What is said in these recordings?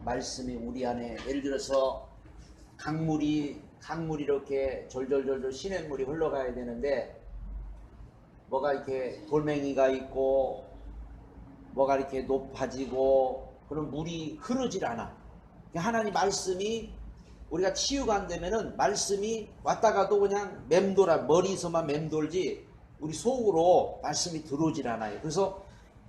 말씀이 우리 안에, 예를 들어서 강물이 이렇게 졸졸졸졸 시냇물이 흘러가야 되는데 뭐가 이렇게 돌멩이가 있고 뭐가 이렇게 높아지고 그런 물이 흐르질 않아. 하나님 말씀이 우리가 치유가 안 되면은 말씀이 왔다가도 그냥 맴돌아, 머리에서만 맴돌지 우리 속으로 말씀이 들어오질 않아요. 그래서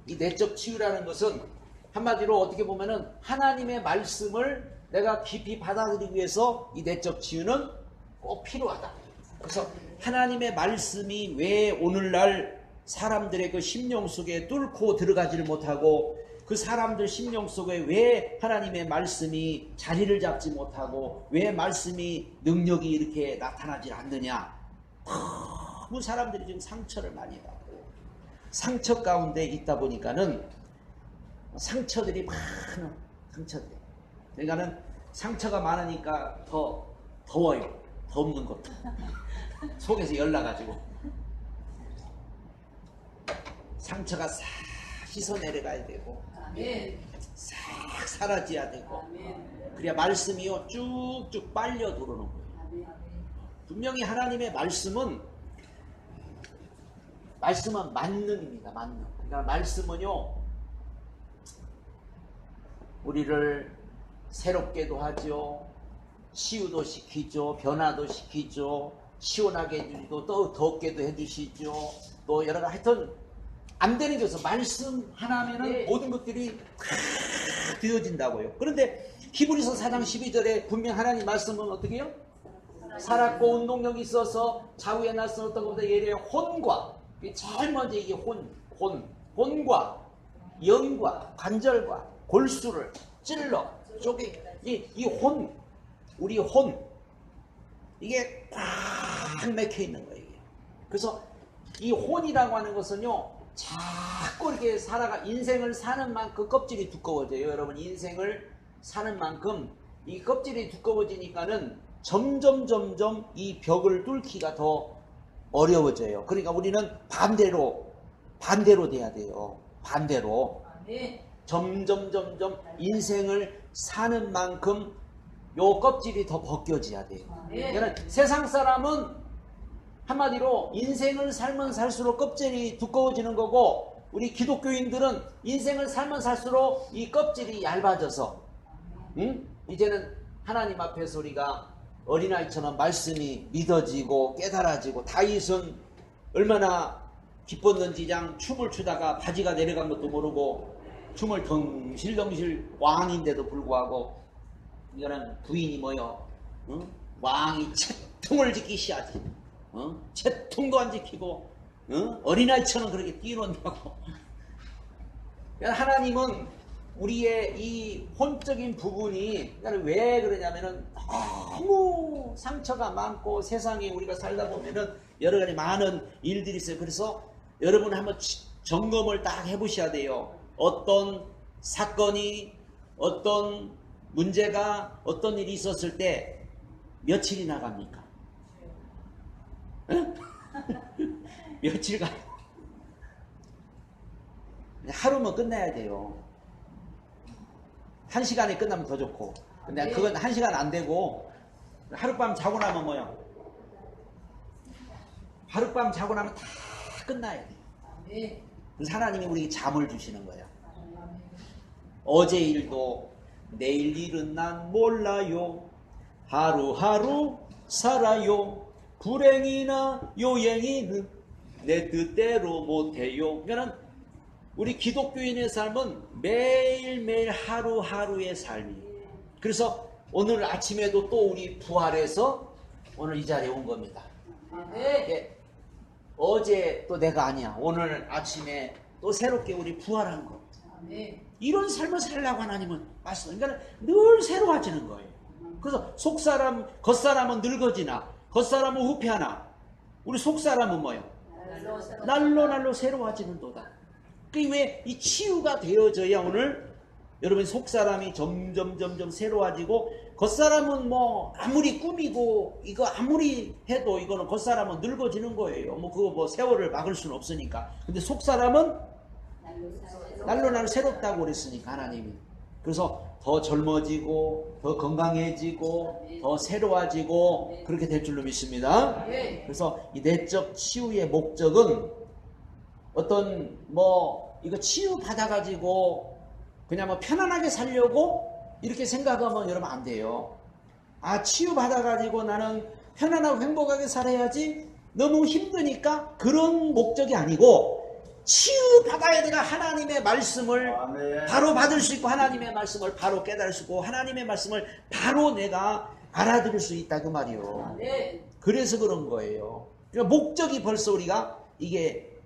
이 내적 치유라는 것은 한마디로 어떻게 보면은 하나님의 말씀을 내가 깊이 받아들이기 위해서 이 내적 치유는 꼭 필요하다. 그래서 하나님의 말씀이 왜 오늘날 사람들의 그 심령 속에 뚫고 들어가지를 못하고 그 사람들 심령 속에 왜 하나님의 말씀이 자리를 잡지 못하고 왜 말씀이 능력이 이렇게 나타나지 않느냐. 너무 사람들이 지금 상처를 많이 받고 상처 가운데 있다 보니까는 상처들이 많아. 상처들이. 그러니까는 상처가 많으니까 더 더워요. 덥는 것도. 속에서 열나가지고. 상처가 싹 씻어 내려가야 되고 싹 사라져야 되고 그래야 말씀이요 쭉쭉 빨려 들어오는 거예요. 분명히 하나님의 말씀은 만능입니다. 만능. 그러니까 말씀은요 우리를 새롭게도 하죠. 치유도 시키죠. 변화도 시키죠. 시원하게 해주시고 또 덥게도 해주시죠. 또 여러 가지 하여튼 안 되는 게 없어. 말씀 하나면은 모든 것들이 다 되어진다고요. 그런데 히브리서 4장 12절에 분명 하나님 말씀은 어떻게 해요? 살았고 운동력이 있어서 좌우에 낯선 어떤 것보다 예리해 혼과 제일 먼저 이게 혼과 영과 관절과 골수를 찔러 쪼개 이 혼, 우리 혼 이게 꽉 맥혀 있는 거예요. 그래서 이 혼이라고 하는 것은요 자꾸 이렇게 인생을 사는 만큼 껍질이 두꺼워져요. 여러분 인생을 사는 만큼 이 껍질이 두꺼워지니까는 점점 이 벽을 뚫기가 더 어려워져요. 그러니까 우리는 반대로 돼야 돼요. 반대로. 점점 인생을 사는 만큼 요 껍질이 더 벗겨져야 돼요. 그러니까 세상 사람은 한마디로 인생을 살면 살수록 껍질이 두꺼워지는 거고 우리 기독교인들은 인생을 살면 살수록 이 껍질이 얇아져서 이제는 하나님 앞에서 우리가 어린아이처럼 말씀이 믿어지고 깨달아지고 다윗은 얼마나 기뻤는지 그냥 춤을 추다가 바지가 내려간 것도 모르고 춤을 덩실덩실 왕인데도 불구하고 이거는 부인이 뭐요? 왕이 채통을 지키기 시작하지. 채통도 안 지키고 어린아이처럼 그렇게 뛰어논다고. 하나님은 우리의 이 혼적인 부분이 왜 그러냐면은 너무 상처가 많고 세상에 우리가 살다 보면은 여러 가지 많은 일들이 있어요. 그래서 여러분 한번 점검을 딱 해보셔야 돼요. 어떤 사건이 어떤 문제가 어떤 일이 있었을 때 며칠이 나갑니까? 며칠 가 하루면 끝내야 돼요. 1시간에 끝나면 더 좋고. 근데 그건 1시간 안 되고 하룻밤 자고 나면 뭐야? 하룻밤 자고 나면 다 끝나야 돼요. 그래서 하나님이 우리에게 잠을 주시는 거예요. 어제 일도 내일 일은 난 몰라요. 하루하루 살아요. 불행이나 요행이는 내 뜻대로 못해요. 그러니까 우리 기독교인의 삶은 매일매일 하루하루의 삶이에요. 그래서 오늘 아침에도 또 우리 부활해서 오늘 이 자리에 온 겁니다. 어제 또 내가 아니야. 오늘 아침에 또 새롭게 우리 부활한 거. 이런 삶을 살려고 하나님은 말씀. 그러니까 늘 새로워지는 거예요. 그래서 속사람, 겉사람은 늙어지나 겉사람은 후패하나 우리 속사람은 뭐예요? 날로 새로워지는도다. 그 왜 이 치유가 되어져야 오늘 여러분 속사람이 점점 새로워지고 겉사람은 뭐 아무리 꾸미고 이거 아무리 해도 이거는 겉사람은 늙어지는 거예요. 뭐 그거 뭐 세월을 막을 수는 없으니까. 근데 속사람은 날로 새롭다고 그랬으니까 하나님이. 그래서 더 젊어지고 더 건강해지고 더 새로워지고 그렇게 될 줄로 믿습니다. 그래서 이 내적 치유의 목적은 어떤 이거 치유 받아가지고 그냥 편안하게 살려고 이렇게 생각하면 여러분 안 돼요. 치유 받아가지고 나는 편안하고 행복하게 살아야지 너무 힘드니까 그런 목적이 아니고 치유 받아야 내가 하나님의 말씀을 바로 받을 수 있고 하나님의 말씀을 바로 깨달을 수 있고 하나님의 말씀을 바로 내가 알아들을 수 있다 그 말이요. 그래서 그런 거예요. 그러니까 목적이 벌써 우리가 이게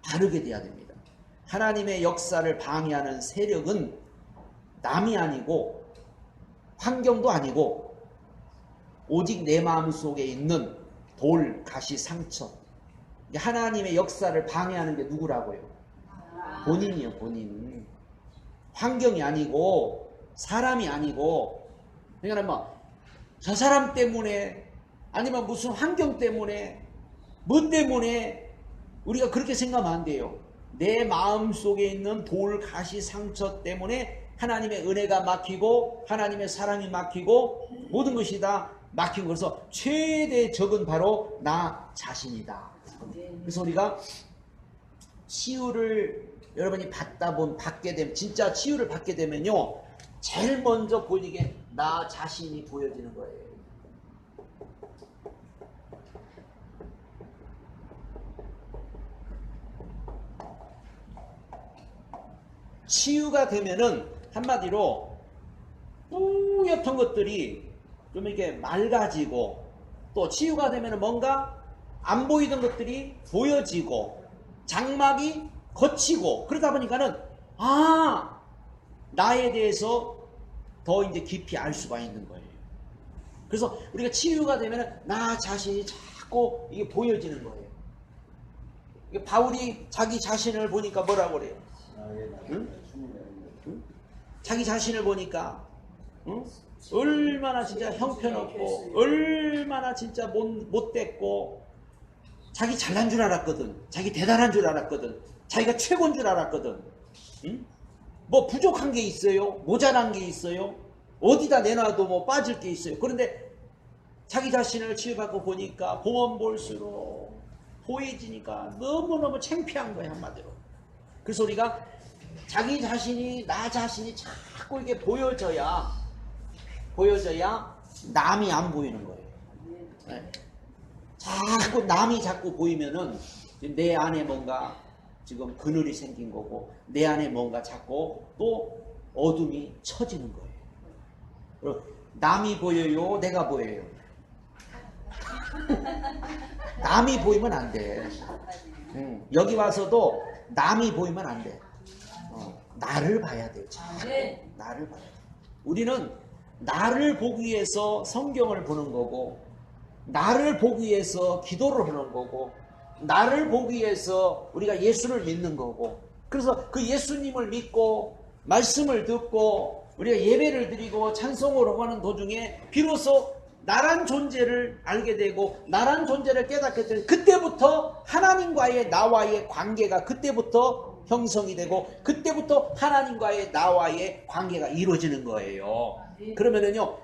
바르게 돼야 됩니다. 하나님의 역사를 방해하는 세력은 남이 아니고 환경도 아니고 오직 내 마음 속에 있는 돌, 가시, 상처. 하나님의 역사를 방해하는 게 누구라고요? 본인이요, 본인. 환경이 아니고 사람이 아니고 그러니까 저 사람 때문에 아니면 무슨 환경 때문에 뭐 때문에 우리가 그렇게 생각하면 안 돼요. 내 마음 속에 있는 돌, 가시, 상처 때문에 하나님의 은혜가 막히고 하나님의 사랑이 막히고 모든 것이 다 막힌 것에서 최대 적은 바로 나 자신이다. 그래서 우리가 치유를 여러분이 받게 되면 진짜 치유를 받게 되면요 제일 먼저 보이게 나 자신이 보여지는 거예요. 치유가 되면은 한마디로 뿌옇던 것들이 좀 이렇게 맑아지고 또 치유가 되면은 뭔가 안 보이던 것들이 보여지고 장막이 걷히고 그러다 보니까는 나에 대해서 더 이제 깊이 알 수가 있는 거예요. 그래서 우리가 치유가 되면은 나 자신이 자꾸 이게 보여지는 거예요. 바울이 자기 자신을 보니까 뭐라고 그래요? 응? 응? 자기 자신을 보니까 얼마나 진짜 형편없고 얼마나 진짜 못됐고 자기 잘난 줄 알았거든. 자기 대단한 줄 알았거든. 자기가 최고인 줄 알았거든. 응? 뭐 부족한 게 있어요? 모자란 게 있어요? 어디다 내놔도 빠질 게 있어요? 그런데 자기 자신을 치유받고 보니까 보면 볼수록 보여지니까 너무너무 창피한 거예요, 한마디로. 그래서 우리가 자기 자신이 나 자신이 자꾸 이게 보여져야 남이 안 보이는 거예요. 네. 자꾸 남이 자꾸 보이면은 내 안에 뭔가 지금 그늘이 생긴 거고 내 안에 뭔가 자꾸 또 어둠이 처지는 거예요. 남이 보여요? 내가 보여요? 남이 보이면 안 돼. 여기 와서도 남이 보이면 안 돼. 나를 봐야 돼요. 나를 봐야 돼. 우리는 나를 보기 위해서 성경을 보는 거고 나를 보기 위해서 기도를 하는 거고 나를 보기 위해서 우리가 예수를 믿는 거고 그래서 그 예수님을 믿고 말씀을 듣고 우리가 예배를 드리고 찬송을 하는 도중에 비로소 나란 존재를 알게 되고 나란 존재를 깨닫게 되는 그때부터 하나님과의 나와의 관계가 그때부터 형성이 되고 그때부터 하나님과의 나와의 관계가 이루어지는 거예요. 그러면은요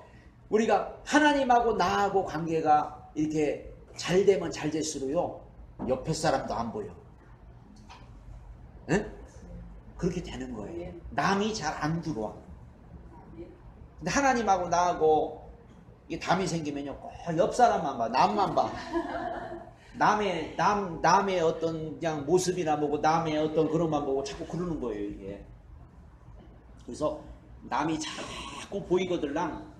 우리가 하나님하고 나하고 관계가 이렇게 잘 되면 잘 될수록요 옆에 사람도 안 보여. 에? 그렇게 되는 거예요. 남이 잘 안 들어와. 근데 하나님하고 나하고 이 담이 생기면요 꼭 옆 사람만 봐, 남만 봐. 남의 어떤 그냥 모습이나 보고 남의 어떤 그런만 보고 자꾸 그러는 거예요 이게. 그래서 남이 자꾸 보이거들랑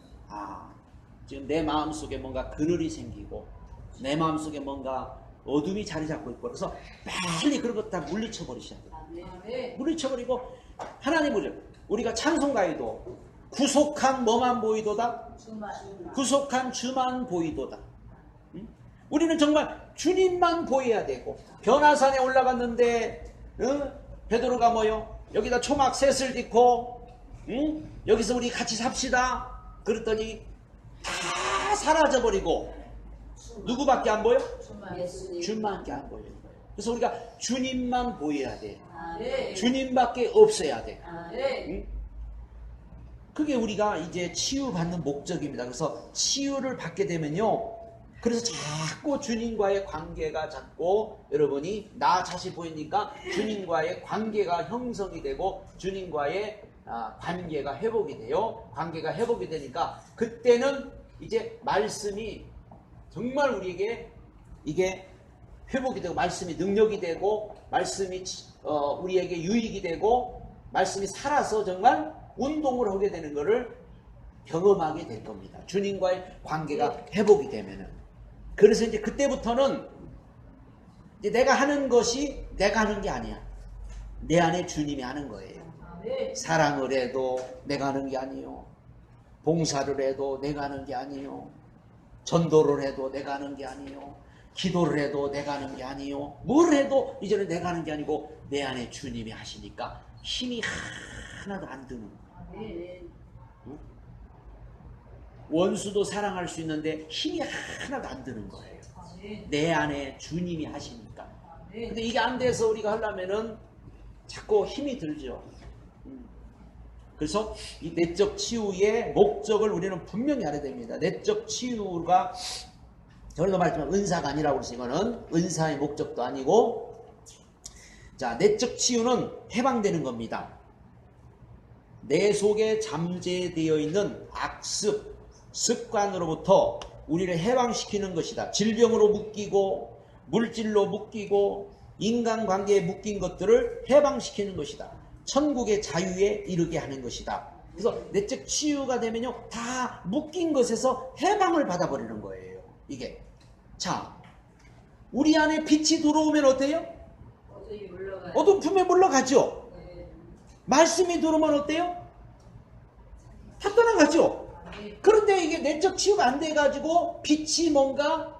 지금 내 마음속에 뭔가 그늘이 생기고 내 마음속에 뭔가 어둠이 자리 잡고 있고 그래서 빨리 그런 것 다 물리쳐 버리셔야 돼요. 물리쳐 버리고 하나님을 우리가 찬송가에도 구속한 뭐만 보이도다 구속한 주만 보이도다. 우리는 정말 주님만 보여야 되고 변화산에 올라갔는데 베드로가 뭐요? 여기다 초막 셋을 딛고 여기서 우리 같이 삽시다 그랬더니 다 사라져버리고 누구밖에 안 보여? 주님밖에 안 보여요. 그래서 우리가 주님만 보여야 돼. 주님밖에 없어야 돼. 그게 우리가 이제 치유받는 목적입니다. 그래서 치유를 받게 되면요. 그래서 자꾸 주님과의 관계가 자꾸 여러분이 나 자신 보이니까 주님과의 관계가 형성이 되고 주님과의 관계가 회복이 돼요. 관계가 회복이 되니까 그때는 이제 말씀이 정말 우리에게 이게 회복이 되고 말씀이 능력이 되고 말씀이 우리에게 유익이 되고 말씀이 살아서 정말 운동을 하게 되는 것을 경험하게 될 겁니다. 주님과의 관계가 회복이 되면은. 그래서 이제 그때부터는 이제 내가 하는 것이 내가 하는 게 아니야. 내 안에 주님이 하는 거예요. 사랑을 해도 내가 하는 게 아니요. 봉사를 해도 내가 하는 게 아니요. 전도를 해도 내가 하는 게 아니요. 기도를 해도 내가 하는 게 아니요. 뭘 해도 이제는 내가 하는 게 아니고 내 안에 주님이 하시니까 힘이 하나도 안 드는 거예요. 응? 원수도 사랑할 수 있는데 힘이 하나도 안 드는 거예요. 내 안에 주님이 하시니까. 근데 이게 안 돼서 우리가 하려면은 자꾸 힘이 들죠. 그래서 이 내적 치유의 목적을 우리는 분명히 알아야 됩니다. 내적 치유가 전에도 말했지만 은사가 아니라고 그래서 이거는 은사의 목적도 아니고, 자, 내적 치유는 해방되는 겁니다. 내 속에 잠재되어 있는 악습, 습관으로부터 우리를 해방시키는 것이다. 질병으로 묶이고 물질로 묶이고 인간관계에 묶인 것들을 해방시키는 것이다. 천국의 자유에 이르게 하는 것이다. 그래서 내적 치유가 되면요, 다 묶인 것에서 해방을 받아버리는 거예요. 이게. 자, 우리 안에 빛이 들어오면 어때요? 어두운 품에 물러가죠. 말씀이 들어오면 어때요? 다 떠나가죠. 그런데 이게 내적 치유가 안 돼가지고 빛이 뭔가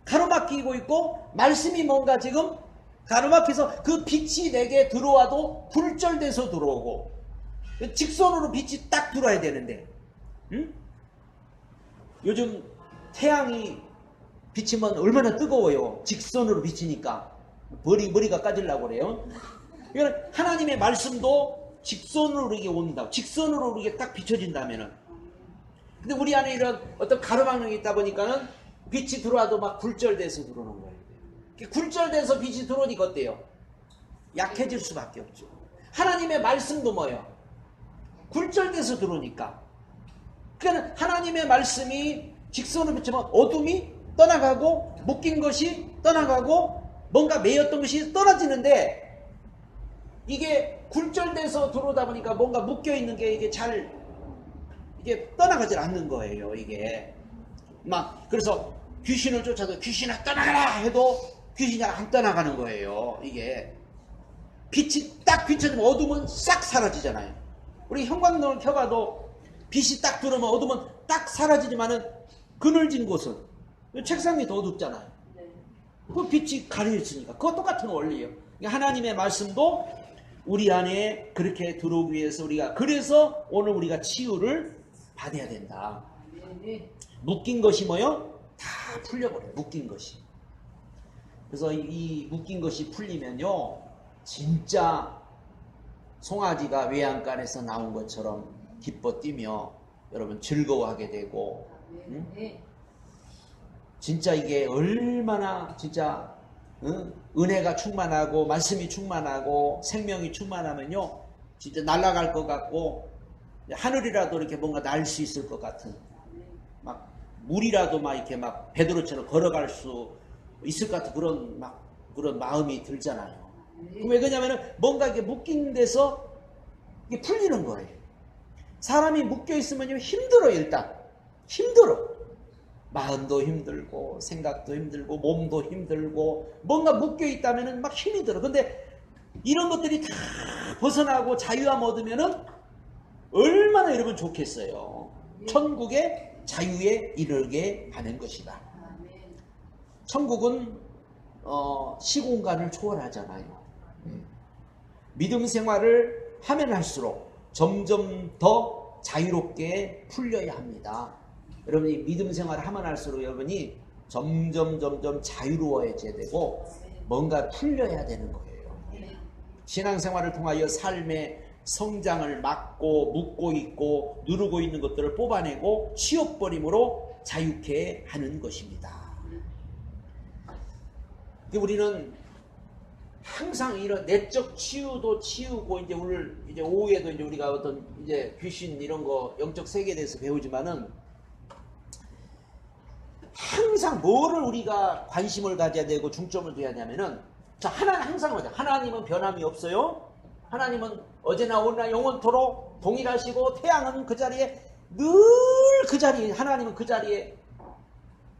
가로막히고 있고 말씀이 뭔가 지금 가로막혀서 그 빛이 내게 들어와도 굴절돼서 들어오고 직선으로 빛이 딱 들어와야 되는데, 응? 요즘 태양이 비치면 얼마나 뜨거워요. 직선으로 비치니까 머리가 까질라고 그래요. 그러니까 하나님의 말씀도 직선으로 이게 온다. 직선으로 이게 딱 비춰진다면은. 근데 우리 안에 이런 어떤 가로막는 게 있다 보니까는 빛이 들어와도 막 굴절돼서 들어오는 거예요. 굴절돼서 빛이 들어오니까 어때요? 약해질 수밖에 없죠. 하나님의 말씀도 뭐예요? 굴절돼서 들어오니까. 그러니까 하나님의 말씀이 직선으로 비치면 어둠이 떠나가고 묶인 것이 떠나가고 뭔가 매였던 것이 떨어지는데, 이게 굴절돼서 들어오다 보니까 뭔가 묶여있는 게 이게 이게 떠나가질 않는 거예요. 이게 막 그래서 귀신을 쫓아도 귀신아 떠나가라 해도 귀신이 안 떠나가는 거예요. 이게 빛이 딱 비춰지면 어둠은 싹 사라지잖아요. 우리 형광등을 켜봐도 빛이 딱 들어오면 어둠은 딱 사라지지만은 그늘진 곳은 책상이 더 어둡잖아요. 그 빛이 가려있으니까 그거 똑같은 원리예요. 하나님의 말씀도 우리 안에 그렇게 들어오기 위해서 그래서 오늘 우리가 치유를 받아야 된다. 묶인 것이 뭐요? 다 풀려버려요. 묶인 것이. 그래서 이 묶인 것이 풀리면요, 진짜 송아지가 외양간에서 나온 것처럼 기뻐 뛰며 여러분 즐거워하게 되고, 응? 진짜 이게 얼마나 진짜 은혜가 충만하고 말씀이 충만하고 생명이 충만하면요, 진짜 날아갈 것 같고 하늘이라도 이렇게 뭔가 날 수 있을 것 같은, 막 물이라도 막 이렇게 막 베드로처럼 걸어갈 수 있을 것 같은 그런 마음이 들잖아요. 왜 그러냐면은 뭔가 이렇게 묶인 데서 이게 풀리는 거예요. 사람이 묶여 있으면요 힘들어요. 일단 힘들어. 마음도 힘들고 생각도 힘들고 몸도 힘들고 뭔가 묶여 있다면은 막 힘이 들어. 근데 이런 것들이 다 벗어나고 자유함 얻으면은 얼마나 여러분 좋겠어요. 천국의 자유에 이르게 하는 것이다. 천국은 시공간을 초월하잖아요. 믿음 생활을 하면 할수록 점점 더 자유롭게 풀려야 합니다. 여러분이 믿음 생활을 하면 할수록 여러분이 점점 자유로워져야 되고 뭔가 풀려야 되는 거예요. 신앙생활을 통하여 삶의 성장을 막고 묶고 있고 누르고 있는 것들을 뽑아내고 치워버림으로 자유케 하는 것입니다. 우리는 항상 이런 내적 치유도 치우고 이제 오늘 이제 오후에도 이제 우리가 어떤 이제 귀신 이런 거 영적 세계에 대해서 배우지만은 항상 뭐를 우리가 관심을 가져야 되고 중점을 둬야 되냐면은 자, 하나는 항상 뭐죠? 하나님은 변함이 없어요. 하나님은 어제나 오늘나 영원토록 동일하시고 태양은 그 자리에 늘 그 자리에 하나님은 그 자리에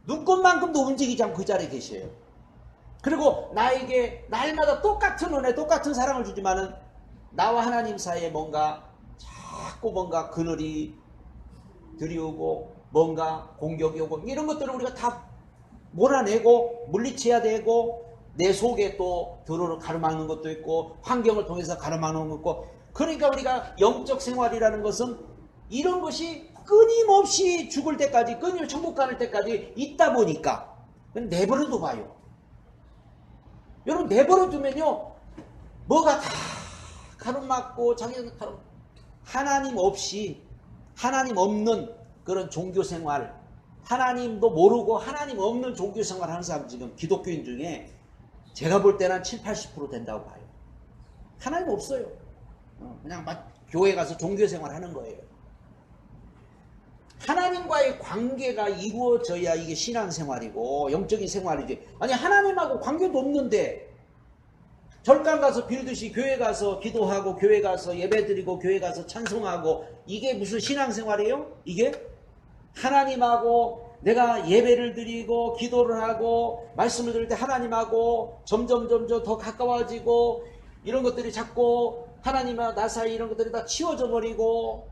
눈꽃만큼도 움직이지 않고 그 자리에 계셔요. 그리고 나에게 날마다 똑같은 은혜 똑같은 사랑을 주지만은 나와 하나님 사이에 뭔가 자꾸 뭔가 그늘이 들이오고 뭔가 공격이 오고 이런 것들을 우리가 다 몰아내고 물리쳐야 되고 내 속에 또 들어오는 가로막는 것도 있고 환경을 통해서 가로막는 것도 있고 그러니까 우리가 영적 생활이라는 것은 이런 것이 끊임없이 죽을 때까지 끊임없이 천국 가는 때까지 있다 보니까 내버려둬 봐요. 여러분 내버려 두면요 뭐가 다 가로막고 자기는 하나님 없이 하나님 없는 그런 종교생활 하나님도 모르고 하나님 없는 종교생활 하는 사람 지금 기독교인 중에 제가 볼 때는 70~80% 된다고 봐요. 하나님 없어요. 그냥 막 교회 가서 종교생활 하는 거예요. 하나님과의 관계가 이루어져야 이게 신앙생활이고 영적인 생활이지. 아니 하나님하고 관계도 없는데 절간 가서 빌듯이 교회 가서 기도하고 교회 가서 예배드리고 교회 가서 찬송하고 이게 무슨 신앙생활이에요? 이게 하나님하고 내가 예배를 드리고 기도를 하고 말씀을 들을 때 하나님하고 점점 더 가까워지고 이런 것들이 자꾸 하나님과 나 사이 이런 것들이 다 치워져 버리고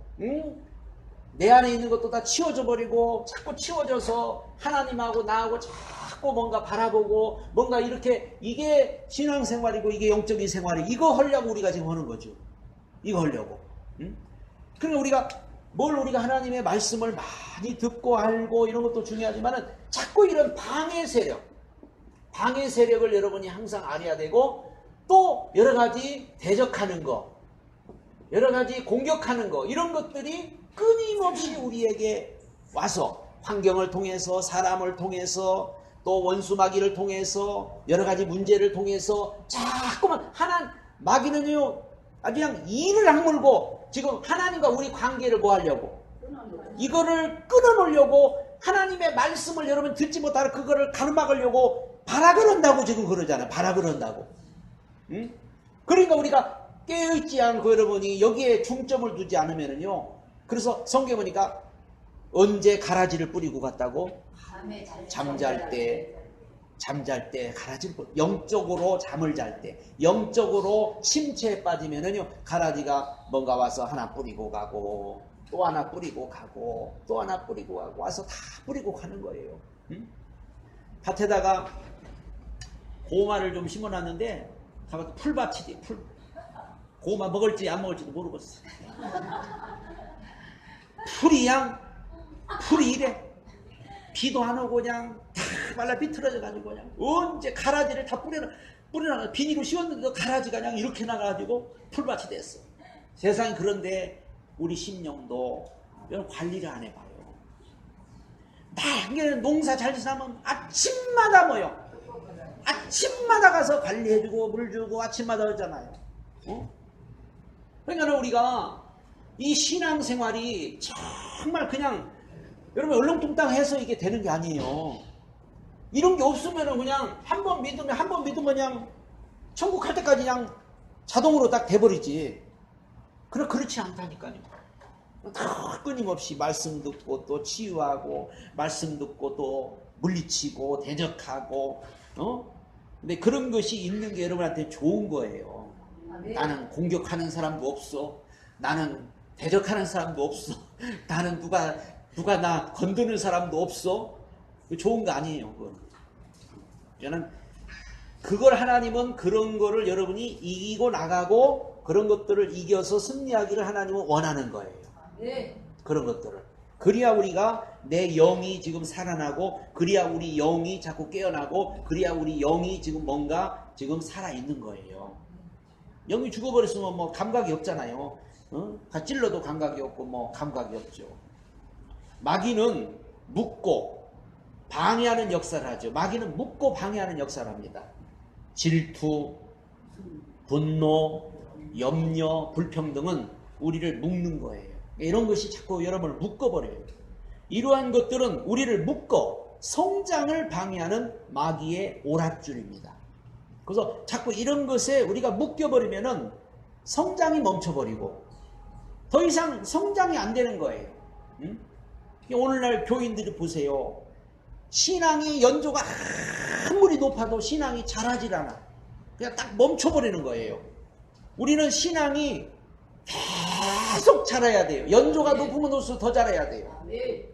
내 안에 있는 것도 다 치워져 버리고 자꾸 치워져서 하나님하고 나하고 자꾸 뭔가 바라보고 뭔가 이렇게 이게 신앙생활이고 이게 영적인 생활이 이거 하려고 우리가 지금 하는 거죠. 이거 하려고. 그러니까 우리가 하나님의 말씀을 많이 듣고 알고 이런 것도 중요하지만은 자꾸 이런 방해 세력을 여러분이 항상 알아야 되고 또 여러 가지 대적하는 거, 여러 가지 공격하는 거 이런 것들이 끊임없이 우리에게 와서 환경을 통해서 사람을 통해서 또 원수 마귀를 통해서 여러 가지 문제를 통해서 자꾸만 마귀는요 그냥 이를 악물고 지금 하나님과 우리 관계를 뭐 하려고 이거를 끊어놓으려고 하나님의 말씀을 여러분 듣지 못하는 그거를 가로막으려고 발악을 한다고 지금 그러잖아요. 발악을 한다고. 그러니까 우리가 깨어있지 않고 여러분이 여기에 중점을 두지 않으면은요 그래서 성경에 보니까 언제 가라지를 뿌리고 갔다고? 잠잘 때 가라지를 뿌리고 영적으로 잠을 잘 때 영적으로 침체에 빠지면은요 가라지가 뭔가 와서 하나 뿌리고 가고 또 하나 뿌리고 가고 또 하나 뿌리고 가고 와서 다 뿌리고 가는 거예요. 밭에다가 고구마를 좀 심어놨는데 가봐도 풀밭이지 고구마 먹을지 안 먹을지도 모르겠어. 풀이 이래. 비도 안 오고 그냥 다 말라 비틀어져 가지고 그냥 언제 가라지를 다 뿌려놔 비닐로 씌웠는데도 가라지가 그냥 이렇게 나가지고 풀밭이 됐어. 세상이 그런데 우리 심령도 이런 관리를 안 해봐요. 나 농사 잘 지나면 아침마다 모여. 아침마다 가서 관리해주고 물 주고 아침마다 하잖아요. 그러니까 우리가 이 신앙생활이 정말 그냥 여러분 얼렁뚱땅해서 이게 되는 게 아니에요. 이런 게 없으면 그냥 한 번 믿으면 그냥 천국 갈 때까지 그냥 자동으로 딱 돼버리지. 그렇지 않다니까요. 끊임없이 말씀 듣고 또 치유하고 말씀 듣고 또 물리치고 대적하고 근데 그런 것이 있는 게 여러분한테 좋은 거예요. 나는 공격하는 사람도 없어. 나는 대적하는 사람도 없어. 나는 누가 나 건드는 사람도 없어. 좋은 거 아니에요. 그건. 저는 그걸 하나님은 그런 거를 여러분이 이기고 나가고 그런 것들을 이겨서 승리하기를 하나님은 원하는 거예요. 네. 그런 것들을. 그래야 우리가 내 영이 지금 살아나고 그래야 우리 영이 자꾸 깨어나고 그래야 우리 영이 지금 뭔가 지금 살아있는 거예요. 영이 죽어버렸으면 뭐 감각이 없잖아요. 다 찔러도 감각이 없고 뭐 감각이 없죠. 마귀는 묶고 방해하는 역사를 하죠. 마귀는 묶고 방해하는 역사를 합니다. 질투, 분노, 염려, 불평등은 우리를 묶는 거예요. 이런 것이 자꾸 여러분을 묶어버려요. 이러한 것들은 우리를 묶어 성장을 방해하는 마귀의 오랏줄입니다. 그래서 자꾸 이런 것에 우리가 묶여버리면은 성장이 멈춰버리고 더 이상 성장이 안 되는 거예요. 오늘날 교인들이 보세요. 신앙의 연조가 아무리 높아도 신앙이 자라질 않아. 그냥 딱 멈춰버리는 거예요. 우리는 신앙이 계속 자라야 돼요. 연조가 높으면 높을수록 더 자라야 돼요.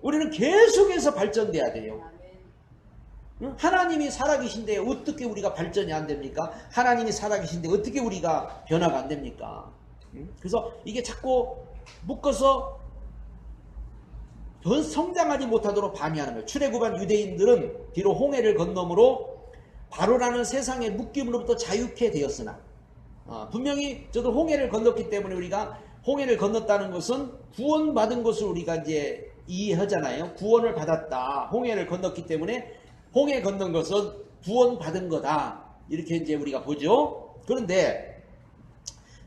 우리는 계속해서 발전돼야 돼요. 하나님이 살아계신데 어떻게 우리가 발전이 안 됩니까? 하나님이 살아계신데 어떻게 우리가 변화가 안 됩니까? 그래서 이게 자꾸 묶어서 더 성장하지 못하도록 방해하는 거예요. 출애굽한 유대인들은 비록 홍해를 건너므로 바로라는 세상의 묶임으로부터 자유케 되었으나 분명히 저도 홍해를 건넜기 때문에 우리가 홍해를 건넜다는 것은 구원받은 것을 우리가 이제 이해하잖아요. 구원을 받았다. 홍해를 건넜기 때문에 홍해 건넌 것은 구원받은 거다. 이렇게 이제 우리가 보죠. 그런데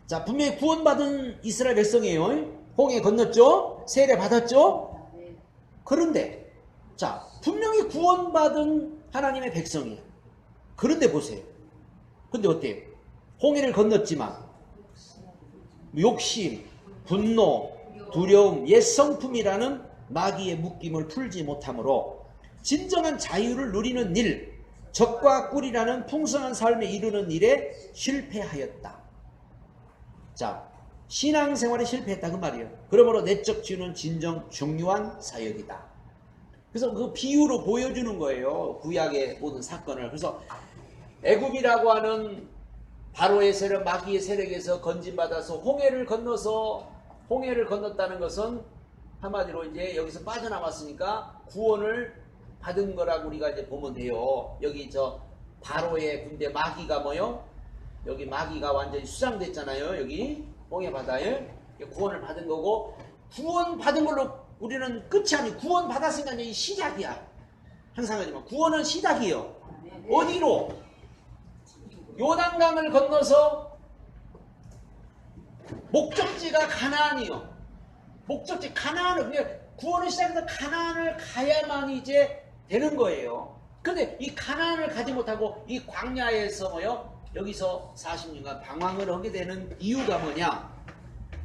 자, 분명히 구원받은 이스라엘 백성이에요. 홍해 건넜죠. 세례 받았죠. 그런데 자, 분명히 구원받은 하나님의 백성이에요. 그런데 보세요. 근데 어때요? 홍해를 건넜지만 욕심, 분노, 두려움, 옛 성품이라는 마귀의 묶임을 풀지 못하므로 진정한 자유를 누리는 일, 적과 꿀이라는 풍성한 삶에 이루는 일에 실패하였다. 자, 신앙생활에 실패했다 그 말이에요. 그러므로 내적 지유는 진정 중요한 사역이다. 그래서 그 비유로 보여주는 거예요. 구약의 모든 사건을. 그래서 애굽이라고 하는 바로의 세력, 마귀의 세력에서 건진받아서 홍해를 건넜다는 것은 한마디로 이제 여기서 빠져나왔으니까 구원을 받은 거라고 우리가 이제 보면 돼요. 여기 저 바로의 군대 마귀가 뭐요? 여기 마귀가 완전히 수장됐잖아요. 여기 홍해 바다에 구원을 받은 거고, 구원 받은 걸로 우리는 끝이 아니고 구원 받았으니까 이제 시작이야. 항상 하지만 구원은 시작이에요. 어디로? 요단강을 건너서 목적지가 가나안이요. 목적지 가나안을, 그냥 구원을 시작해서 가나안을 가야만 이제 되는 거예요. 근데 이 가나안을 가지 못하고 이 광야에서 뭐요? 여기서 40년간 방황을 하게 되는 이유가 뭐냐?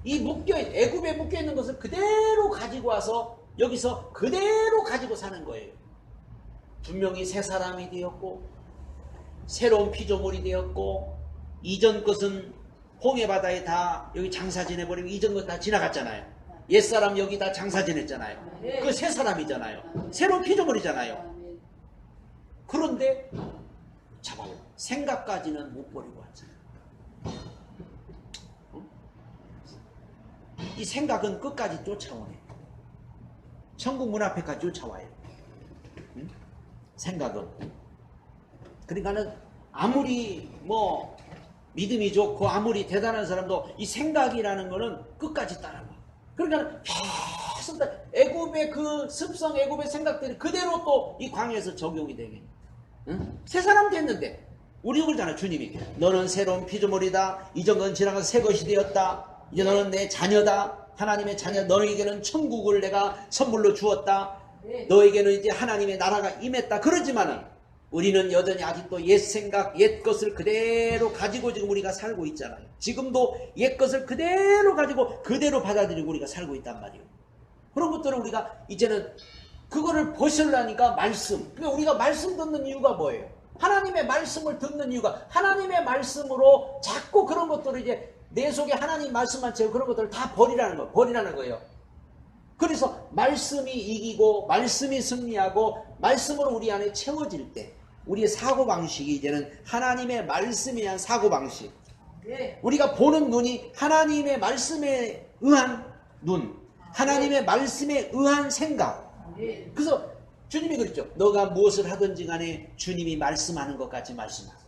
이 애굽에 묶여있는 것을 그대로 가지고 와서 여기서 그대로 가지고 사는 거예요. 분명히 새 사람이 되었고 새로운 피조물이 되었고, 이전 것은 홍해 바다에 다 여기 장사 지내버리고 이전 것 다 지나갔잖아요. 옛사람 여기 다 장사 지냈잖아요. 그 새 사람이잖아요. 새로운 피조물이잖아요. 그런데 잡아요. 생각까지는 못 버리고 왔잖아요. 이 생각은 끝까지 쫓아오네. 천국 문 앞에까지 쫓아와요. 생각은. 그러니까는 아무리 뭐 믿음이 좋고 아무리 대단한 사람도 이 생각이라는 거는 끝까지 따라와. 그러니까 계속 애굽의 그 습성, 애굽의 생각들이 그대로 또 이 광야에서 적용이 되게. 새 사람 됐는데 우리 그러잖아요. 주님이 너는 새로운 피조물이다. 이전 건 지나가서 새 것이 되었다. 이제 너는 내 자녀다. 하나님의 자녀. 너에게는 천국을 내가 선물로 주었다. 너에게는 이제 하나님의 나라가 임했다. 그러지만은 우리는 여전히 아직도 옛 생각, 옛 것을 그대로 가지고 지금 우리가 살고 있잖아요. 지금도 옛 것을 그대로 가지고 그대로 받아들이고 우리가 살고 있단 말이에요. 그런 것들은 우리가 이제는 그거를 벗으려니까 말씀. 그러니까 우리가 말씀 듣는 이유가 뭐예요? 하나님의 말씀을 듣는 이유가 하나님의 말씀으로 자꾸 그런 것들을 이제 내 속에 하나님 말씀만 채우고 그런 것들을 다 버리라는 거예요. 그래서 말씀이 이기고 말씀이 승리하고 말씀으로 우리 안에 채워질 때 우리의 사고방식이 이제는 하나님의 말씀에 대한 사고방식. 우리가 보는 눈이 하나님의 말씀에 의한 눈, 하나님의 말씀에 의한 생각. 그래서 주님이 그랬죠. 너가 무엇을 하든지 간에 주님이 말씀하는 것 같이 말씀하고,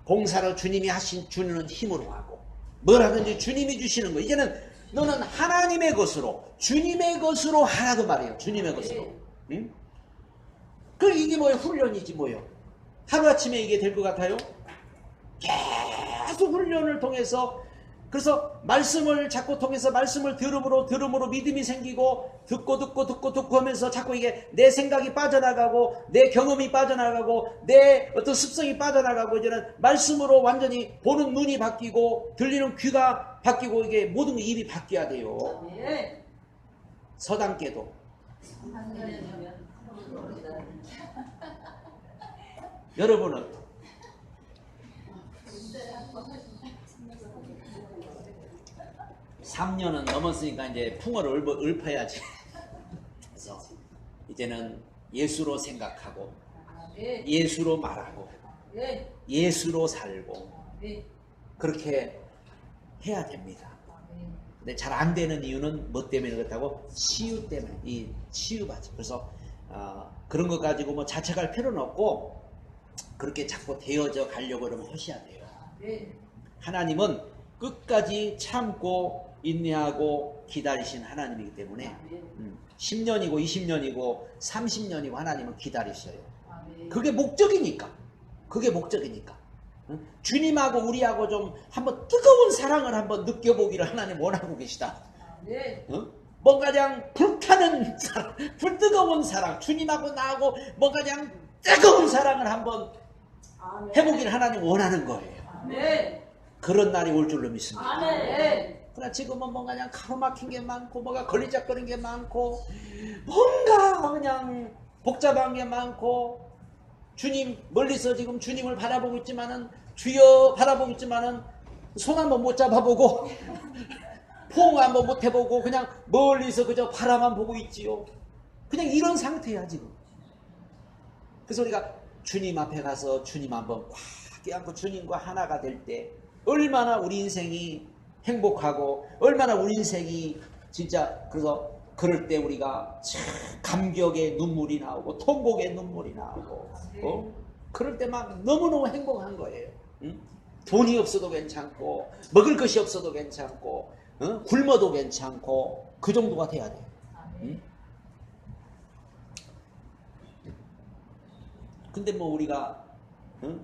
봉사로 주님이 주는 힘으로 하고, 뭘 하든지 주님이 주시는 거. 이제는 너는 하나님의 것으로 주님의 것으로 하라고 말해요. 주님의 것으로. 응? 그 이게 뭐예요? 훈련이지 뭐예요. 하루아침에 이게 될 것 같아요? 계속 훈련을 통해서 그래서 말씀을 자꾸 통해서 말씀을 들음으로 믿음이 생기고 듣고 하면서 자꾸 이게 내 생각이 빠져나가고 내 경험이 빠져나가고 내 어떤 습성이 빠져나가고 이제는 말씀으로 완전히 보는 눈이 바뀌고 들리는 귀가 바뀌고 이게 모든 입이 바뀌어야 돼요. 서당께도 여러분은 3년은 넘었으니까 이제 풍어를 읊어야지. 그래서 이제는 예수로 생각하고 예수로 말하고 예수로 살고 그렇게 해야 됩니다. 근데 잘 안 되는 이유는 뭐 때문에 그렇다고? 치유 때문에. 이 치유가. 그래서 그런 것 가지고 뭐 자책할 필요는 없고 그렇게 자꾸 되어져 가려고 그러면 하셔야 돼요. 하나님은 끝까지 참고 인내하고 기다리신 하나님이기 때문에 10년이고 20년이고 30년이고 하나님은 기다리셔요. 그게 목적이니까. 그게 목적이니까. 주님하고 우리하고 좀 한번 뜨거운 사랑을 한번 느껴보기를 하나님 원하고 계시다. 뭔가 그냥 불타는 사랑, 불뜨거운 사랑, 주님하고 나하고 뭔가 그냥 뜨거운 사랑을 한번 해보기를 하나님 원하는 거예요. 그런 날이 올 줄로 믿습니다. 그러나 지금은 뭔가 그냥 가로막힌 게 많고 뭐가 걸리적거리는 게 많고 뭔가 그냥 복잡한 게 많고 주님 멀리서 지금 주님을 바라보고 있지만은 주여 바라보고 있지만은 손 한번 못 잡아보고 포옹 한번 못 해보고 그냥 멀리서 그저 바라만 보고 있지요. 그냥 이런 상태야 지금. 그래서 우리가 주님 앞에 가서 주님 한번 꽉 껴안고 주님과 하나가 될 때 얼마나 우리 인생이 행복하고 얼마나 우리 인생이 진짜 그래서 그럴 때 우리가 참 감격의 눈물이 나오고 통곡의 눈물이 나오고 그럴 때 막 너무너무 행복한 거예요. 응? 돈이 없어도 괜찮고 먹을 것이 없어도 괜찮고 굶어도 괜찮고 그 정도가 돼야 돼요. 응? 근데 뭐 우리가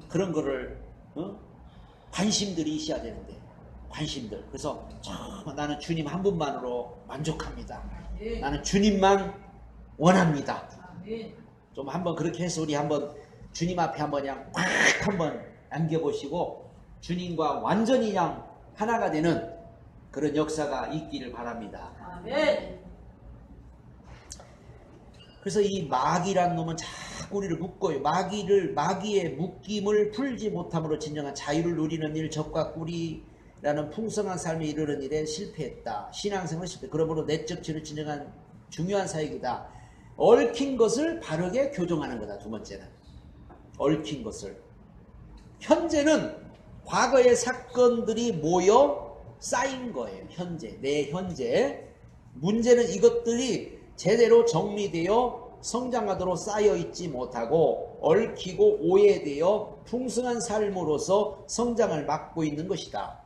그런 거를 관심들이 있어야 되는데 관심들. 그래서 나는 주님 한 분만으로 만족합니다. 나는 주님만 원합니다. 좀 한번 그렇게 해서 우리 한번 주님 앞에 한번 그냥 꽉 한번 안겨보시고 주님과 완전히 그냥 하나가 되는 그런 역사가 있기를 바랍니다. 그래서 이 마귀란 놈은 자꾸 우리를 묶어요. 마귀의 묶임을 풀지 못함으로 진정한 자유를 누리는 일, 적과 꿀이라는 풍성한 삶에 이르는 일에 실패했다. 신앙생활 실패. 그러므로 내적 치유를 진정한 중요한 사역이다. 얽힌 것을 바르게 교정하는 거다. 두 번째는 얽힌 것을. 현재는 과거의 사건들이 모여 쌓인 거예요. 내 현재. 문제는 이것들이 제대로 정리되어 성장하도록 쌓여있지 못하고 얽히고 오해되어 풍성한 삶으로서 성장을 막고 있는 것이다.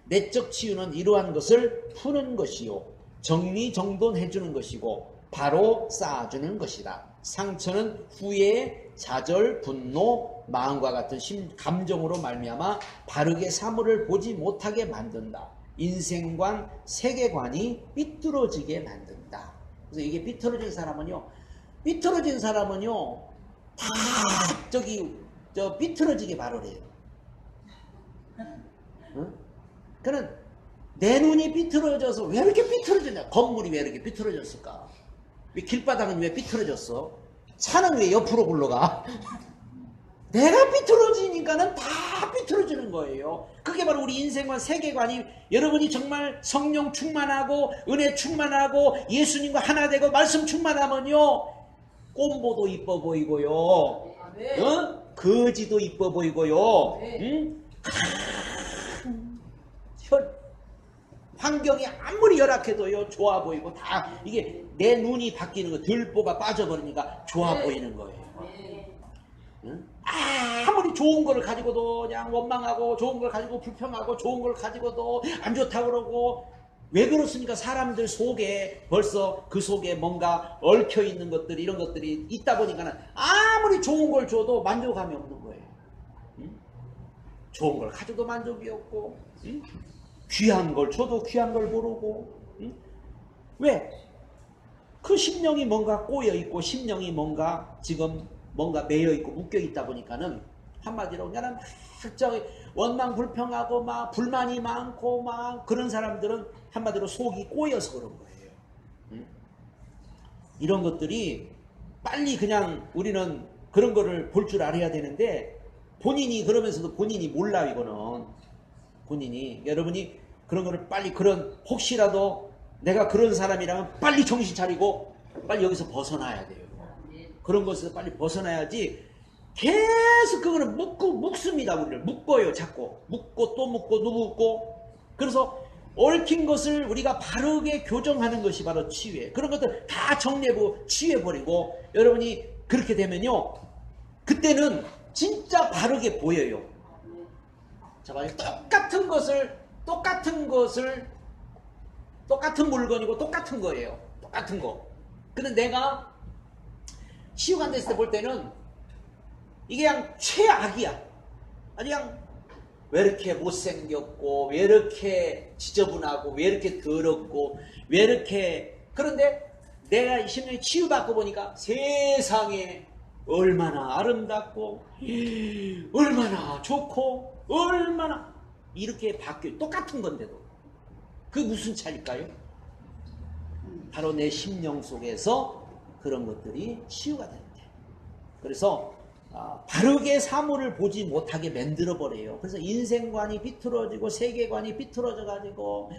내적 치유는 이러한 것을 푸는 것이요 정리정돈해주는 것이고 바로 쌓아주는 것이다. 상처는 후회, 좌절, 분노, 마음과 같은 감정으로 말미암아 바르게 사물을 보지 못하게 만든다. 인생관, 세계관이 삐뚤어지게 만든다. 그래서 이게 삐뚤어진 사람은요 다 삐뚤어지게 발언해요. 응? 그는 내 눈이 삐뚤어져서 왜 이렇게 삐뚤어졌냐? 건물이 왜 이렇게 삐뚤어졌을까? 왜 길바닥은 왜 삐뚤어졌어? 차는 왜 옆으로 굴러가? 내가 삐뚤어지니까는 다 삐뚤어지는 거예요. 그게 바로 우리 인생관 세계관이 여러분이 정말 성령 충만하고 은혜 충만하고 예수님과 하나 되고 말씀 충만하면요 꼼보도 이뻐 보이고요 거지도 이뻐 보이고요 환경이 아무리 열악해도요 좋아 보이고 다 이게 내 눈이 바뀌는 거 들보가 빠져버리니까 좋아 보이는 거예요. 아무리 좋은 걸 가지고도 그냥 원망하고 좋은 걸 가지고 불평하고 좋은 걸 가지고도 안 좋다고 그러고 왜 그렇습니까? 사람들 속에 벌써 그 속에 뭔가 얽혀 있는 것들, 이런 것들이 있다 보니까는 아무리 좋은 걸 줘도 만족감이 없는 거예요. 응? 좋은 걸 가져도 만족이 없고, 응? 귀한 걸 줘도 귀한 걸 모르고, 응? 왜? 그 심령이 뭔가 꼬여 있고, 심령이 뭔가 지금 뭔가 매여 있고 묶여 있다 보니까는 한마디로 그냥 막 저기 원망 불평하고 막 불만이 많고 막 그런 사람들은 한마디로 속이 꼬여서 그런 거예요. 응? 이런 것들이 빨리 그냥 우리는 그런 거를 볼 줄 알아야 되는데 본인이 그러면서도 본인이 몰라. 이거는 본인이 여러분이 그런 거를 빨리 그런 혹시라도 내가 그런 사람이라면 빨리 정신 차리고 빨리 여기서 벗어나야 돼요. 그런 것에서 빨리 벗어나야지. 계속 그거는 묶습니다. 우리를 묶어요. 자꾸 묶고 또 묶고 또 묶고. 그래서 얽힌 것을 우리가 바르게 교정하는 것이 바로 치유예요. 그런 것들 다 정리해보고 치유해버리고 여러분이 그렇게 되면요, 그때는 진짜 바르게 보여요. 자, 봐요. 똑같은 물건이고 똑같은 거예요. 똑같은 거. 근데 내가 치유가 안 됐을 때 볼 때는 이게 그냥 최악이야. 아주 그냥 왜 이렇게 못생겼고, 왜 이렇게 지저분하고, 왜 이렇게 더럽고, 왜 이렇게. 그런데 내가 이 심령이 치유받고 보니까 세상에 얼마나 아름답고, 얼마나 좋고, 얼마나 이렇게 바뀌어요. 똑같은 건데도. 그게 무슨 차일까요? 바로 내 심령 속에서 그런 것들이 치유가 되는데. 그래서 바르게 사물을 보지 못하게 만들어버려요. 그래서 인생관이 비틀어지고 세계관이 비틀어져가지고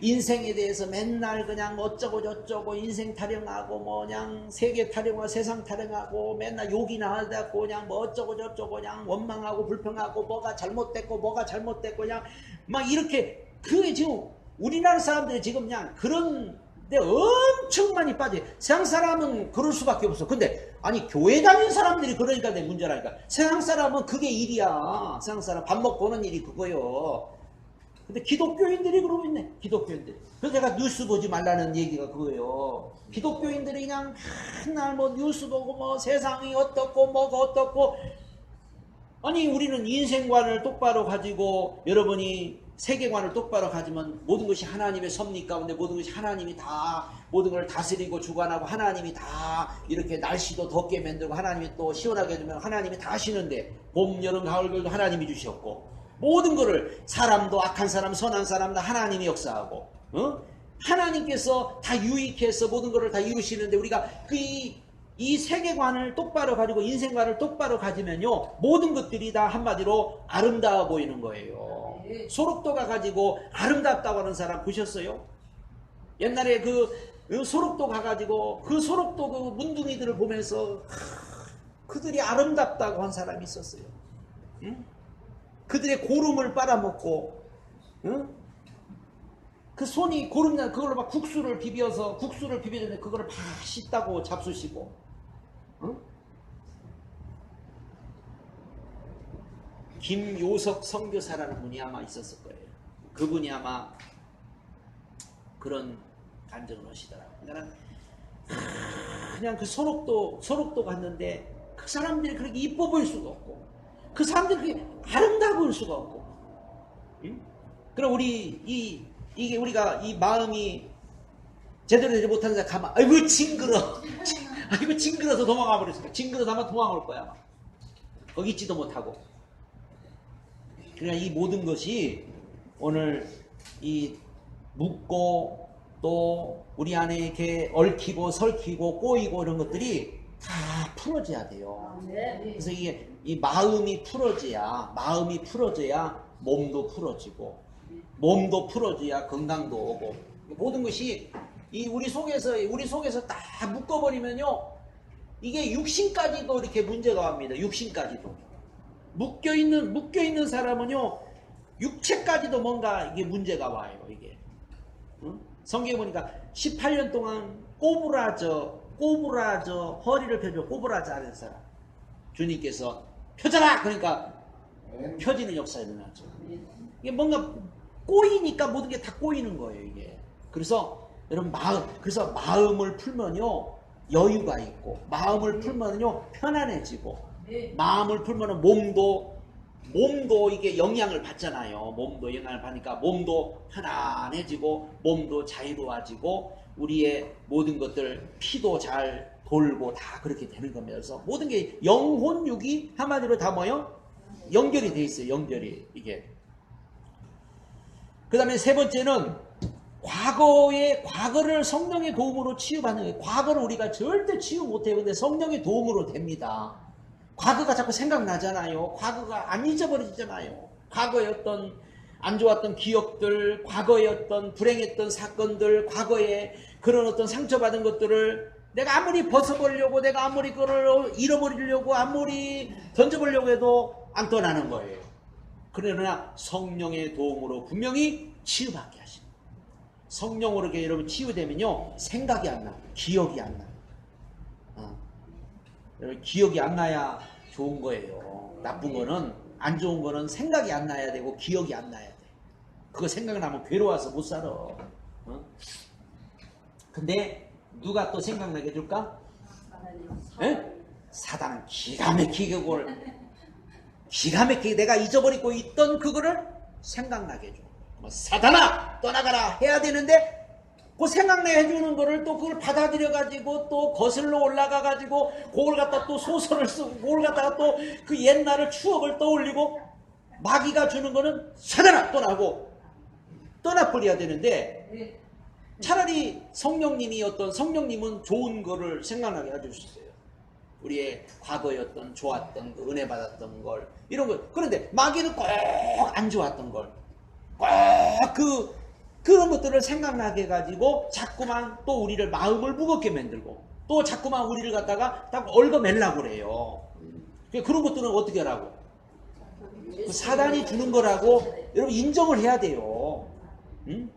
인생에 대해서 맨날 그냥 어쩌고 저쩌고 인생 타령하고 뭐 그냥 세계 타령하고 세상 타령하고 맨날 욕이나 하다고 그냥 뭐 어쩌고 저쩌고 그냥 원망하고 불평하고 뭐가 잘못됐고 그냥 막 이렇게. 그게 지금 우리나라 사람들이 지금 그냥 그런 데 엄청 많이 빠져. 세상 사람은 그럴 수밖에 없어. 근데 아니 교회 다니는 사람들이 그러니까 내 문제라니까. 세상 사람은 그게 일이야. 세상 사람 밥 먹고 오는 일이 그거요. 근데 기독교인들이 그러고 있네. 기독교인들이. 그래서 제가 뉴스 보지 말라는 얘기가 그거예요. 기독교인들이 그냥 맨날 뭐 뉴스 보고 뭐 세상이 어떻고 뭐가 어떻고. 아니 우리는 인생관을 똑바로 가지고 여러분이 세계관을 똑바로 가지면 모든 것이 하나님의 섭리 가운데 모든 것이 하나님이 다 모든 걸 다스리고 주관하고 하나님이 다 이렇게 날씨도 덥게 만들고 하나님이 또 시원하게 해주면 하나님이 다 하시는데 봄, 여름, 가을, 겨울도 하나님이 주셨고 모든 거를 사람도 악한 사람, 선한 사람 다 하나님이 역사하고 하나님께서 다 유익해서 모든 거를 다 이루시는데 우리가 이 세계관을 똑바로 가지고 인생관을 똑바로 가지면요 모든 것들이 다 한마디로 아름다워 보이는 거예요. 소록도가 가지고 아름답다고 하는 사람 보셨어요? 옛날에 그 소록도 가가지고 그 소록도 그 문둥이들을 보면서 그들이 아름답다고 한 사람이 있었어요. 응? 그들의 고름을 빨아먹고 그 손이 고름나 그걸로 막 국수를 비벼주는데 그거를 막 씻다고 잡수시고 응? 김요석 선교사라는 분이 아마 있었을 거예요. 그분이 아마 그런 간증을 하시더라고요. 그냥 그 소록도 갔는데 그 사람들이 그렇게 이뻐 보일 수가 없고 그 사람들이 그렇게 아름다워 보일 수가 없고 응? 그럼 이게 우리가 이 마음이 제대로 되지 못하는 사람 가만 아이고 징그러서 도망가 버렸을까. 징그러서 아마 도망올 거야. 아마. 거기 있지도 못하고. 그러니까 이 모든 것이 오늘 이 묻고 또 우리 안에 이렇게 얽히고 설키고 꼬이고 이런 것들이 다 풀어져야 돼요. 그래서 이게 이 마음이 풀어져야 몸도 풀어지고 몸도 풀어져야 건강도 오고 모든 것이 이 우리 속에서 다 묶어버리면요 이게 육신까지도 이렇게 문제가 옵니다. 육신까지도. 묶여있는 사람은요, 육체까지도 뭔가 이게 문제가 와요, 이게. 응? 성경에 보니까 18년 동안 꼬부라져, 허리를 펴줘, 꼬부라져 하는 사람. 주님께서 펴져라! 그러니까 펴지는 역사가 일어났죠. 이게 뭔가 꼬이니까 모든 게 다 꼬이는 거예요, 이게. 그래서 여러분 그래서 마음을 풀면요 여유가 있고, 마음을 풀면요 편안해지고, 마음을 풀면은 몸도 이게 영향을 받잖아요. 몸도 영향을 받으니까 몸도 편안해지고, 몸도 자유로워지고, 우리의 모든 것들 피도 잘 돌고 다 그렇게 되는 겁니다. 그래서 모든 게 영혼 육이 한마디로 다 뭐요? 연결이 돼 있어요. 연결이 이게. 그 다음에 세 번째는 과거를 성령의 도움으로 치유받는 거예요. 과거를 우리가 절대 치유 못해요. 근데 성령의 도움으로 됩니다. 과거가 자꾸 생각나잖아요. 과거가 안 잊어버리잖아요. 과거의 어떤 안 좋았던 기억들, 과거의 어떤 불행했던 사건들, 과거에 그런 어떤 상처받은 것들을 내가 아무리 벗어버리려고, 내가 아무리 그걸 잃어버리려고, 아무리 던져보려고 해도 안 떠나는 거예요. 그러나 성령의 도움으로 분명히 치유받게 하십니다. 성령으로 이렇게 여러분 치유되면요 생각이 안 나, 기억이 안 나. 여러분 기억이 안 나야 좋은 거예요. 나쁜 거는, 안 좋은 거는 생각이 안 나야 되고 기억이 안 나야 돼. 그거 생각나면 괴로워서 못 살아. 근데 누가 또 생각나게 해줄까? 사단은 기가 막히게 그걸, 기가 막히게 내가 잊어버리고 있던 그거를 생각나게 해줘. 사단아 떠나가라 해야 되는데, 그 생각나게 해주는 거를 또 그걸 받아들여가지고 또 거슬러 올라가가지고 그걸 갖다 또 소설을 쓰고 그걸 갖다가 또 그 옛날을 추억을 떠올리고, 마귀가 주는 거는 사단아 떠나고 떠나버려야 되는데, 차라리 성령님은 좋은 거를 생각나게 해주셨어요. 우리의 과거의 어떤 좋았던 그 은혜 받았던 걸, 이런 거. 그런데 마귀는 꼭 안 좋았던 걸, 꼭 그런 것들을 생각나게 해가지고 자꾸만 또 우리를 마음을 무겁게 만들고, 또 자꾸만 우리를 갖다가 딱 얽어매려고 그래요. 그런 것들은 어떻게 하라고? 그 사단이 주는 거라고 여러분 인정을 해야 돼요. 응?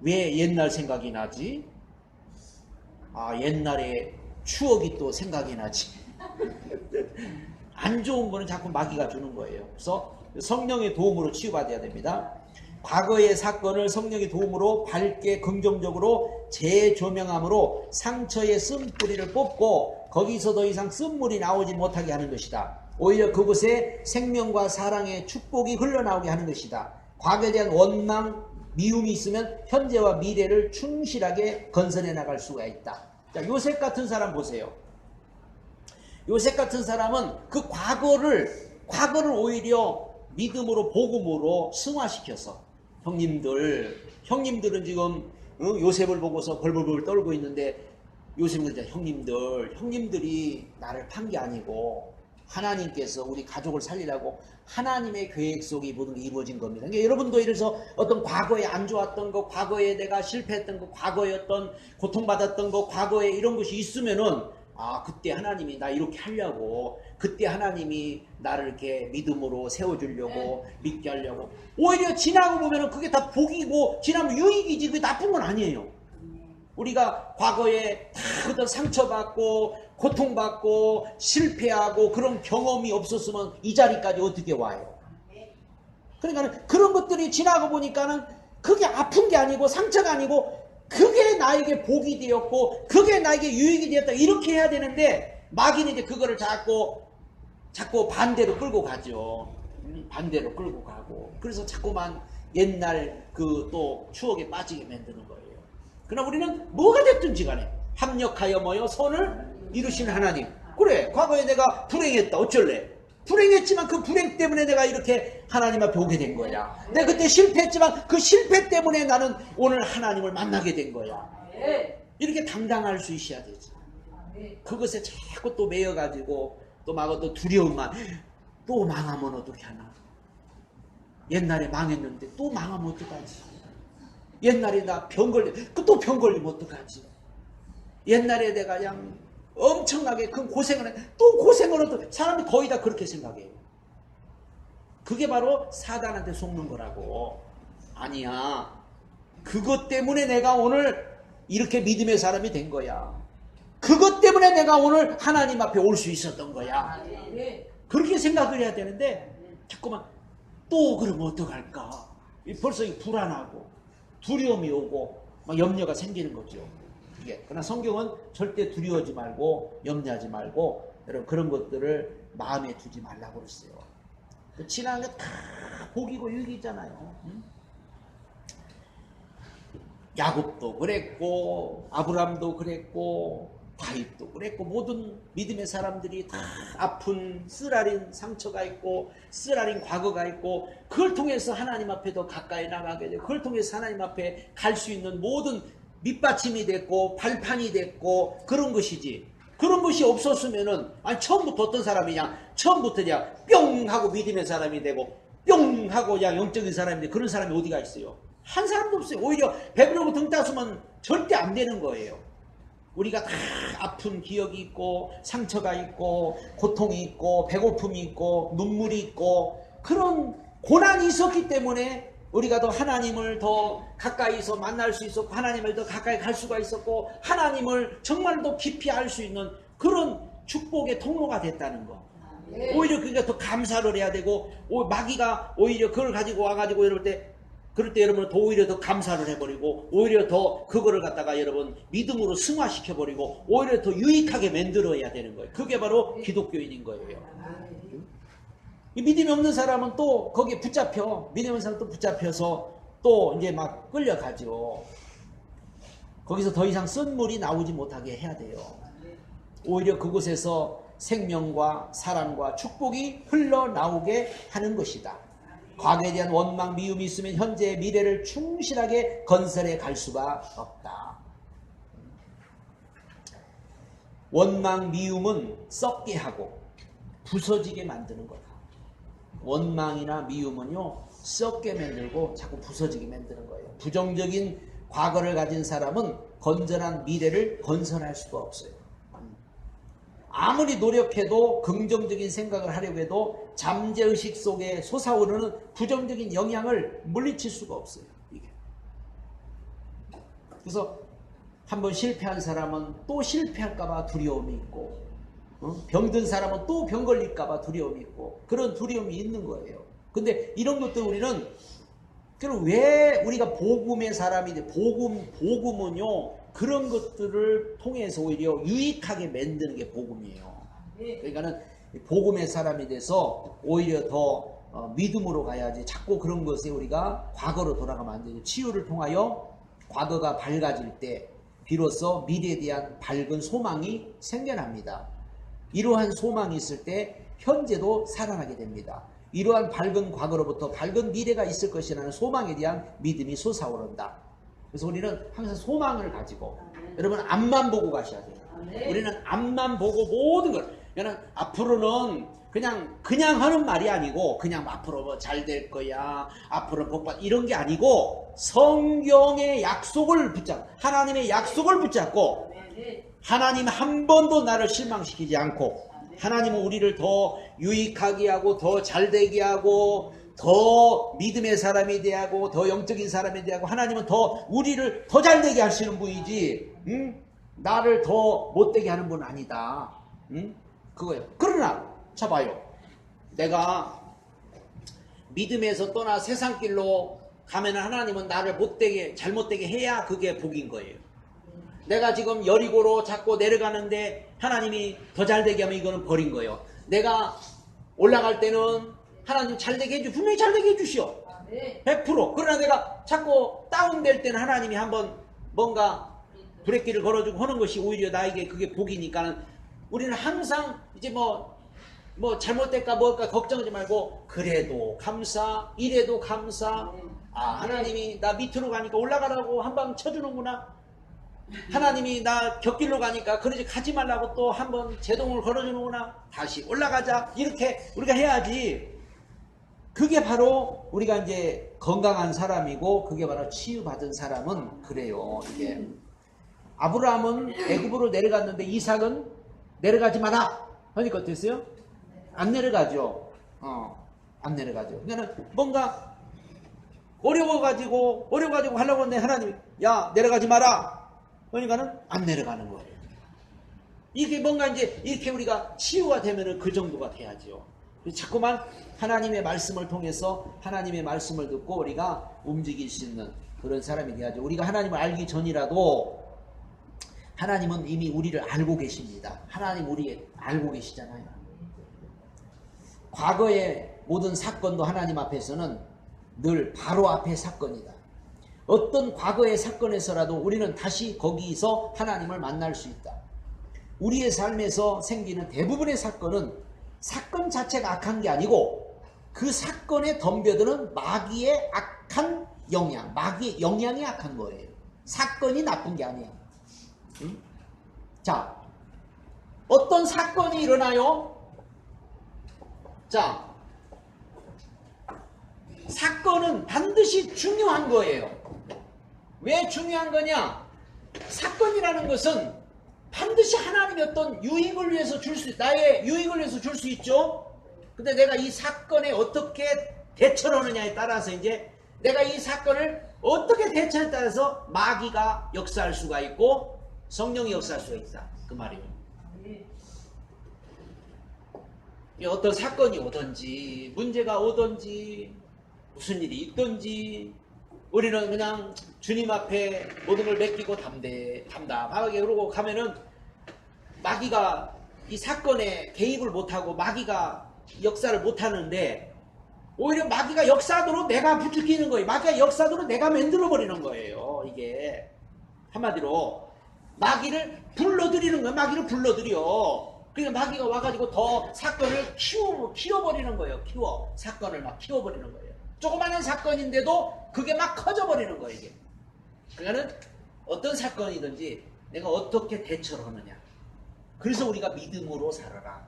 왜 옛날 생각이 나지? 옛날에 추억이 또 생각이 나지. 안 좋은 거는 자꾸 마귀가 주는 거예요. 그래서 성령의 도움으로 치유받아야 됩니다. 과거의 사건을 성령의 도움으로 밝게 긍정적으로 재조명함으로 상처의 쓴뿌리를 뽑고 거기서 더 이상 쓴물이 나오지 못하게 하는 것이다. 오히려 그곳에 생명과 사랑의 축복이 흘러나오게 하는 것이다. 과거에 대한 원망, 미움이 있으면 현재와 미래를 충실하게 건설해 나갈 수가 있다. 자, 요셉 같은 사람 보세요. 요셉 같은 사람은 그 과거를 오히려 믿음으로 복음으로 승화시켜서, 형님들은 지금 요셉을 보고서 벌벌벌 떨고 있는데, 요셉은 그러잖아요. 형님들이 나를 판 게 아니고 하나님께서 우리 가족을 살리라고 하나님의 계획 속에 모든 게 이루어진 겁니다. 그러니까 여러분도 이래서 어떤 과거에 안 좋았던 거, 과거에 내가 실패했던 거, 과거에 어떤 고통받았던 거, 과거에 이런 것이 있으면은, 그때 하나님이 나 이렇게 하려고, 그때 하나님이 나를 이렇게 믿음으로 세워주려고, 믿게 하려고. 오히려 지나고 보면은 그게 다 복이고, 지나면 유익이지, 그게 나쁜 건 아니에요. 우리가 과거에 다 어떤 상처받고, 고통받고, 실패하고, 그런 경험이 없었으면 이 자리까지 어떻게 와요? 그러니까 그런 것들이 지나고 보니까는 그게 아픈 게 아니고, 상처가 아니고, 그게 나에게 복이 되었고 그게 나에게 유익이 되었다, 이렇게 해야 되는데, 마귀는 이제 그거를 자꾸 반대로 끌고 가죠. 반대로 끌고 가고, 그래서 자꾸만 옛날 그 또 추억에 빠지게 만드는 거예요. 그러나 우리는 뭐가 됐든지 간에 합력하여 모여 선을 이루신 하나님. 그래, 과거에 내가 불행했다, 어쩔래? 불행했지만 그 불행 때문에 내가 이렇게 하나님 앞에 오게 된 거야. 내가 그때 실패했지만 그 실패 때문에 나는 오늘 하나님을 만나게 된 거야. 이렇게 당당할 수 있어야 되지. 그것에 자꾸 또 매여가지고 또 막 또 두려움만, 또 망하면 어떻게 하나? 옛날에 망했는데 또 망하면 어떡하지? 옛날에 나 병 걸리면 어떡하지? 옛날에 내가 그냥 엄청나게 큰 고생을 해. 또 고생을 해도 사람이 거의 다 그렇게 생각해요. 그게 바로 사단한테 속는 거라고. 아니야. 그것 때문에 내가 오늘 이렇게 믿음의 사람이 된 거야. 그것 때문에 내가 오늘 하나님 앞에 올 수 있었던 거야. 그렇게 생각을 해야 되는데, 자꾸만 또 그러면 어떡할까? 벌써 불안하고 두려움이 오고, 막 염려가 생기는 거죠. 이게. 그러나 성경은 절대 두려워하지 말고 염려하지 말고 여러분 그런 것들을 마음에 두지 말라고 그랬어요. 지나간 게 다 복이고 유익이 있잖아요. 응? 야곱도 그랬고 아브람도 그랬고 다윗도 그랬고 모든 믿음의 사람들이 다 아픈 쓰라린 상처가 있고 쓰라린 과거가 있고 그걸 통해서 하나님 앞에 더 가까이 나가게 되고 그걸 통해서 하나님 앞에 갈 수 있는 모든 밑받침이 됐고 발판이 됐고 그런 것이지. 그런 것이 없었으면은 아니 처음부터 어떤 사람이냐 처음부터 그냥 뿅 하고 믿음의 사람이 되고 뿅 하고 그냥 영적인 사람이 되고 그런 사람이 어디가 있어요? 한 사람도 없어요. 오히려 배부르고 등 따스면 절대 안 되는 거예요. 우리가 다 아픈 기억이 있고 상처가 있고 고통이 있고 배고픔이 있고 눈물이 있고 그런 고난이 있었기 때문에 우리가 더 하나님을 더 가까이서 만날 수 있었고 하나님을 더 가까이 갈 수가 있었고 하나님을 정말 더 깊이 알 수 있는 그런 축복의 통로가 됐다는 거. 오히려 그게 더 감사를 해야 되고 마귀가 오히려 그걸 가지고 와가지고 그럴 때 여러분 더 오히려 더 감사를 해버리고 오히려 더 그거를 갖다가 여러분 믿음으로 승화시켜버리고 오히려 더 유익하게 만들어야 되는 거예요. 그게 바로 기독교인인 거예요. 이 믿음이 없는 사람은 또 거기에 붙잡혀 믿음이 없는 사람은 또 붙잡혀서 또 이제 막 끌려가죠. 거기서 더 이상 쓴 물이 나오지 못하게 해야 돼요. 오히려 그곳에서 생명과 사랑과 축복이 흘러나오게 하는 것이다. 과거에 대한 원망, 미움이 있으면 현재의 미래를 충실하게 건설해 갈 수가 없다. 원망, 미움은 썩게 하고 부서지게 만드는 거다. 원망이나 미움은요 썩게 만들고 자꾸 부서지게 만드는 거예요. 부정적인 과거를 가진 사람은 건전한 미래를 건설할 수가 없어요. 아무리 노력해도 긍정적인 생각을 하려고 해도 잠재의식 속에 솟아오르는 부정적인 영향을 물리칠 수가 없어요. 이게. 그래서 한번 실패한 사람은 또 실패할까봐 두려움이 있고 병든 사람은 또 병 걸릴까봐 두려움이 있고 그런 두려움이 있는 거예요. 근데 이런 것들 우리는 그럼 왜 우리가 복음의 사람이 돼? 복음은요 그런 것들을 통해서 오히려 유익하게 만드는 게 복음이에요. 그러니까는 복음의 사람이 돼서 오히려 더 믿음으로 가야지. 자꾸 그런 것에 우리가 과거로 돌아가면 안 되죠. 치유를 통하여 과거가 밝아질 때 비로소 미래에 대한 밝은 소망이 생겨납니다. 이러한 소망이 있을 때 현재도 살아나게 됩니다. 이러한 밝은 과거로부터 밝은 미래가 있을 것이라는 소망에 대한 믿음이 솟아오른다. 그래서 우리는 항상 소망을 가지고 여러분 앞만 보고 가셔야 돼요. 우리는 앞만 보고 모든 걸 그냥 앞으로는 그냥 하는 말이 아니고 그냥 앞으로 뭐 잘 될 거야 앞으로 복받 이런 게 아니고 성경의 약속을 붙잡고 하나님의 약속을 붙잡고 하나님 한 번도 나를 실망시키지 않고 하나님은 우리를 더 유익하게 하고 더 잘되게 하고 더 믿음의 사람이 되고 더 영적인 사람이 되고 하나님은 더 우리를 더 잘되게 하시는 분이지 나를 더 못되게 하는 분은 아니다. 그거예요. 그러나 자 봐요. 내가 믿음에서 떠나 세상길로 가면 하나님은 나를 잘못되게 해야 그게 복인 거예요. 내가 지금 여리고로 자꾸 내려가는데 하나님이 더 잘되게 하면 이거는 벌인 거예요. 내가 올라갈 때는 하나님 잘되게 해주 분명히 잘되게 해주시오. 100%. 그러나 내가 자꾸 다운될 때는 하나님이 한번 뭔가 브레이크를 걸어주고 하는 것이 오히려 나에게 그게 복이니까는 우리는 항상 이제 뭐 잘못될까 뭘까 걱정하지 말고 그래도 감사 이래도 감사 하나님이 나 밑으로 가니까 올라가라고 한 방 쳐주는구나. 하나님이 나 곁길로 가니까 그러지 가지 말라고 또 한번 제동을 걸어주는구나. 다시 올라가자. 이렇게 우리가 해야지. 그게 바로 우리가 이제 건강한 사람이고 그게 바로 치유받은 사람은 그래요. 이게 아브라함은 애굽으로 내려갔는데 이삭은 내려가지 마라. 그러니까 어땠어요? 안 내려가죠. 안 내려가죠. 그러니까 뭔가 어려워가지고 하려고 하는데 하나님이 야 내려가지 마라. 그러니까는 안 내려가는 거예요. 이게 뭔가 이제 이렇게 우리가 치유가 되면은 그 정도가 돼야죠. 자꾸만 하나님의 말씀을 통해서 하나님의 말씀을 듣고 우리가 움직일 수 있는 그런 사람이 돼야죠. 우리가 하나님을 알기 전이라도 하나님은 이미 우리를 알고 계십니다. 하나님 우리 알고 계시잖아요. 과거의 모든 사건도 하나님 앞에서는 늘 바로 앞의 사건이다. 어떤 과거의 사건에서라도 우리는 다시 거기서 하나님을 만날 수 있다. 우리의 삶에서 생기는 대부분의 사건은 사건 자체가 악한 게 아니고 그 사건에 덤벼드는 마귀의 악한 영향, 마귀의 영향이 악한 거예요. 사건이 나쁜 게 아니야. 응? 자, 어떤 사건이 일어나요? 자, 사건은 반드시 중요한 거예요. 왜 중요한 거냐? 사건이라는 것은 반드시 하나님의 어떤 유익을 위해서 나의 유익을 위해서 줄 수 있죠? 근데 내가 이 사건에 어떻게 대처를 하느냐에 따라서 이제 내가 이 사건을 어떻게 대처에 따라서 마귀가 역사할 수가 있고 성령이 역사할 수가 있다. 그 말이에요. 어떤 사건이 오든지 문제가 오든지 무슨 일이 있든지 우리는 그냥 주님 앞에 모든 걸 맡기고 담담하게 그러고 가면은 마귀가 이 사건에 개입을 못하고 마귀가 역사를 못하는데 오히려 마귀가 역사하도록 내가 부추기는 거예요. 마귀가 역사하도록 내가 만들어버리는 거예요. 이게 한마디로 마귀를 불러들이는 거예요. 마귀를 불러들여. 그러니까 마귀가 와가지고 더 사건을 키워버리는 거예요. 사건을 막 키워버리는 거예요. 조그마한 사건인데도 그게 막 커져버리는 거예요. 이게. 그러니까는 어떤 사건이든지 내가 어떻게 대처를 하느냐. 그래서 우리가 믿음으로 살아라.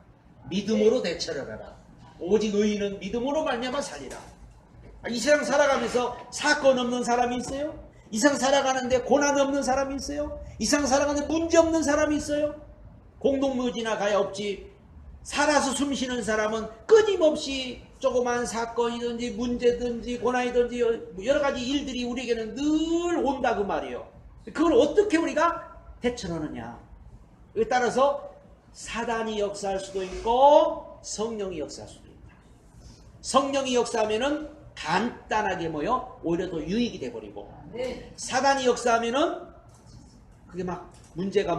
믿음으로 대처를 하라. 오직 의인은 믿음으로 말미암아 살리라. 이 세상 살아가면서 사건 없는 사람이 있어요? 이 세상 살아가는데 고난 없는 사람이 있어요? 이 세상 살아가는데 문제 없는 사람이 있어요? 공동묘지나 가야 없지. 살아서 숨쉬는 사람은 끊임없이 조그만 사건이든지 문제든지 고난이든지 여러 가지 일들이 우리에게는 늘 온다 그 말이에요. 그걸 어떻게 우리가 대처하느냐. 그에 따라서 사단이 역사할 수도 있고 성령이 역사할 수도 있다. 성령이 역사하면은 간단하게 오히려 더 유익이 돼버리고 사단이 역사하면은 그게 막 문제가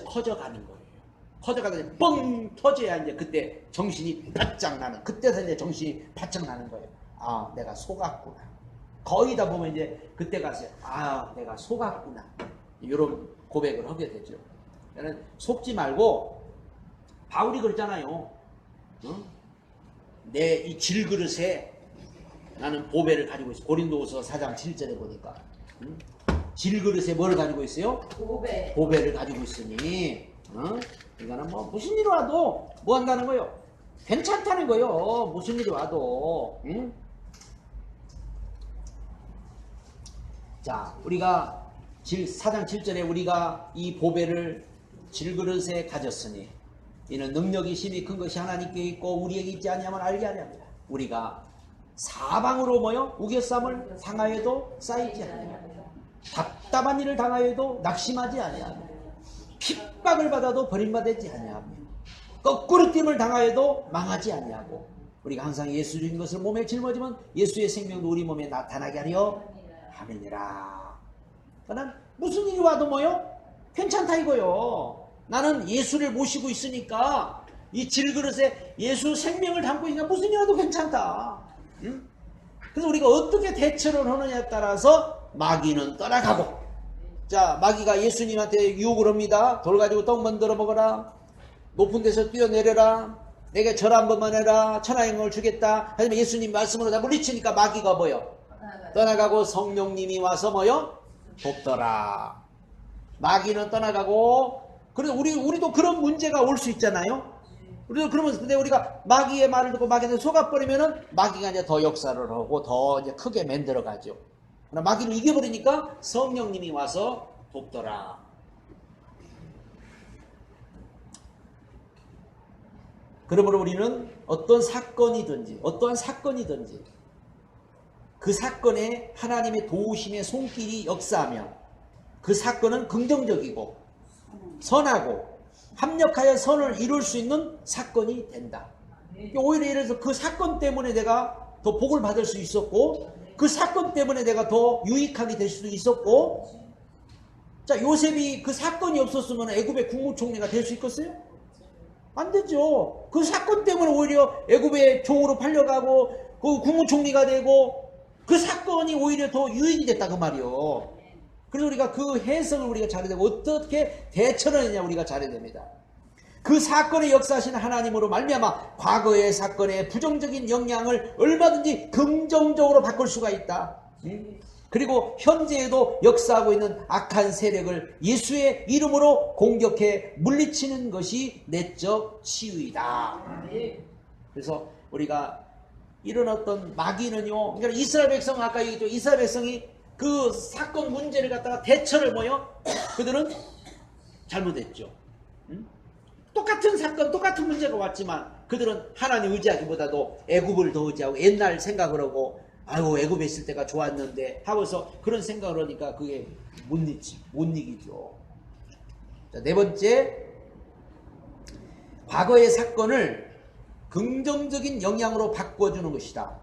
커져가는 거예요. 커져가다 뻥 터져야 이제 그때 정신이 바짝 나는, 그때서 이제 정신이 바짝 나는 거예요. 아, 내가 속았구나. 거의 다 보면 이제 그때 가서 아, 내가 속았구나. 이런 고백을 하게 되죠. 그러니까 속지 말고 바울이 그랬잖아요. 응? 내 이 질그릇에 나는 보배를 가지고 있어. 고린도후서 4장 7절에 보니까 응? 질그릇에 뭘 가지고 있어요? 보배를 가지고 있으니 이거는 무슨 일이 와도 뭐 한다는 거예요? 괜찮다는 거예요. 무슨 일이 와도. 응? 자, 우리가 4장 7절에 우리가 이 보배를 질그릇에 가졌으니 이는 능력이 심히 큰 것이 하나님께 있고 우리에게 있지 아니하면 알게 아니합니다. 우리가 사방으로 우겨쌈을 당하여도 쌓이지 아니하며 답답한 일을 당하여도 낙심하지 아니하며 핍박을 받아도 버림받지 아니하며 거꾸로 됨을 당하여도 망하지 아니하고 우리가 항상 예수 주인 것을 몸에 짊어지면 예수의 생명도 우리 몸에 나타나게 하려 함이니라. 그러나 무슨 일이 와도 괜찮다 이거요. 나는 예수를 모시고 있으니까 이 질그릇에 예수 생명을 담고 있으니까 무슨 일이 와도 괜찮다. 응? 그래서 우리가 어떻게 대처를 하느냐에 따라서 마귀는 떠나가고, 자, 마귀가 예수님한테 유혹을 합니다. 돌 가지고 떡 만들어 먹어라. 높은 데서 뛰어내려라. 내게 절 한 번만 해라. 천하의 영광을 주겠다. 하지만 예수님 말씀으로 다 물리치니까 마귀가 떠나가고 성령님이 와서 돕더라. 마귀는 떠나가고, 그래서 우리도 그런 문제가 올 수 있잖아요. 우리도 그러면서, 근데 우리가 마귀의 말을 듣고 마귀한테 속아버리면은 마귀가 이제 더 역사를 하고 더 이제 크게 만들어 가죠. 그러나 마귀를 이겨버리니까 성령님이 와서 돕더라. 그러므로 우리는 어떠한 사건이든지 그 사건에 하나님의 도우심의 손길이 역사하면 그 사건은 긍정적이고 선하고 합력하여 선을 이룰 수 있는 사건이 된다. 오히려 예를 들어서 그 사건 때문에 내가 더 복을 받을 수 있었고 그 사건 때문에 내가 더 유익하게 될 수도 있었고, 자, 요셉이 그 사건이 없었으면 애굽의 국무총리가 될 수 있겠어요? 안 되죠. 그 사건 때문에 오히려 애굽의 종으로 팔려가고 그 국무총리가 되고 그 사건이 오히려 더 유익이 됐다 그 말이요. 그래서 우리가 그 해석을 우리가 잘해야 되고 어떻게 대처를 했냐 우리가 잘해야 됩니다. 그 사건의 역사하신 하나님으로 말미암아 과거의 사건의 부정적인 영향을 얼마든지 긍정적으로 바꿀 수가 있다. 그리고 현재에도 역사하고 있는 악한 세력을 예수의 이름으로 공격해 물리치는 것이 내적 치유이다. 그래서 우리가 이런 어떤 마귀는요, 그러니까 이스라엘 백성 아까 얘기했죠. 이스라엘 백성이 그 사건 문제를 갖다가 대처를 그들은 잘못했죠. 똑같은 사건, 똑같은 문제가 왔지만 그들은 하나님 의지하기보다도 애굽을 더 의지하고 옛날 생각을 하고 아유 애굽에 있을 때가 좋았는데 하고서 그런 생각을 하니까 그게 못 이기죠. 자, 네 번째, 과거의 사건을 긍정적인 영향으로 바꿔주는 것이다.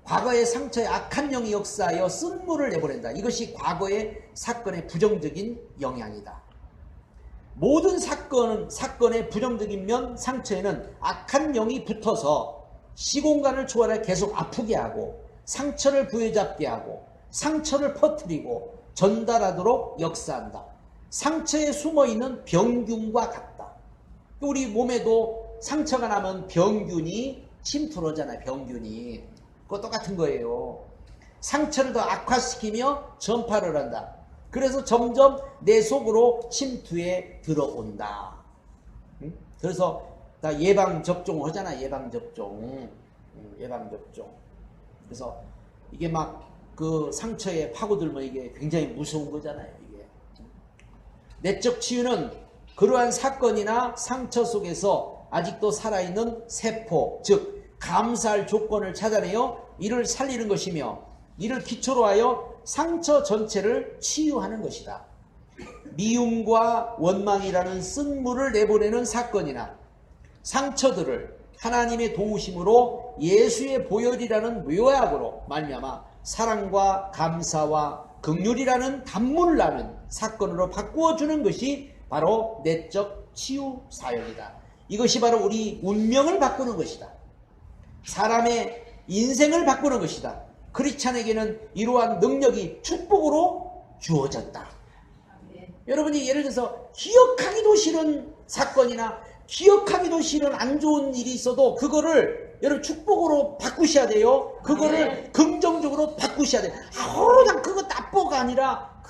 과거의 상처에 악한 영이 역사하여 쓴물을 내보낸다. 이것이 과거의 사건의 부정적인 영향이다. 모든 사건의 부정적인 면 상처에는 악한 영이 붙어서 시공간을 초월해 계속 아프게 하고 상처를 부여잡게 하고 상처를 퍼뜨리고 전달하도록 역사한다. 상처에 숨어있는 병균과 같다. 우리 몸에도 상처가 나면 병균이 침투를 하잖아요. 병균이. 그거 똑같은 거예요. 상처를 더 악화시키며 전파를 한다. 그래서 점점 내 속으로 침투해 들어온다. 그래서 다 예방접종을 하잖아. 예방접종. 그래서 이게 막 그 상처에 파고들면 이게 굉장히 무서운 거잖아요. 이게. 내적 치유는 그러한 사건이나 상처 속에서 아직도 살아있는 세포, 즉 감사할 조건을 찾아내어 이를 살리는 것이며 이를 기초로 하여 상처 전체를 치유하는 것이다. 미움과 원망이라는 쓴물을 내보내는 사건이나 상처들을 하나님의 도우심으로 예수의 보혈이라는 묘약으로 말미암아 사랑과 감사와 긍휼이라는 단물을 나는 사건으로 바꾸어주는 것이 바로 내적 치유 사역이다. 이것이 바로 우리 운명을 바꾸는 것이다. 사람의 인생을 바꾸는 것이다. 크리스찬에게는 이러한 능력이 축복으로 주어졌다. 여러분이 예를 들어서 기억하기도 싫은 사건이나 기억하기도 싫은 안 좋은 일이 있어도 그거를 여러분 축복으로 바꾸셔야 돼요. 그거를 긍정적으로 바꾸셔야 돼요. 그냥 그거 나빠가 아니라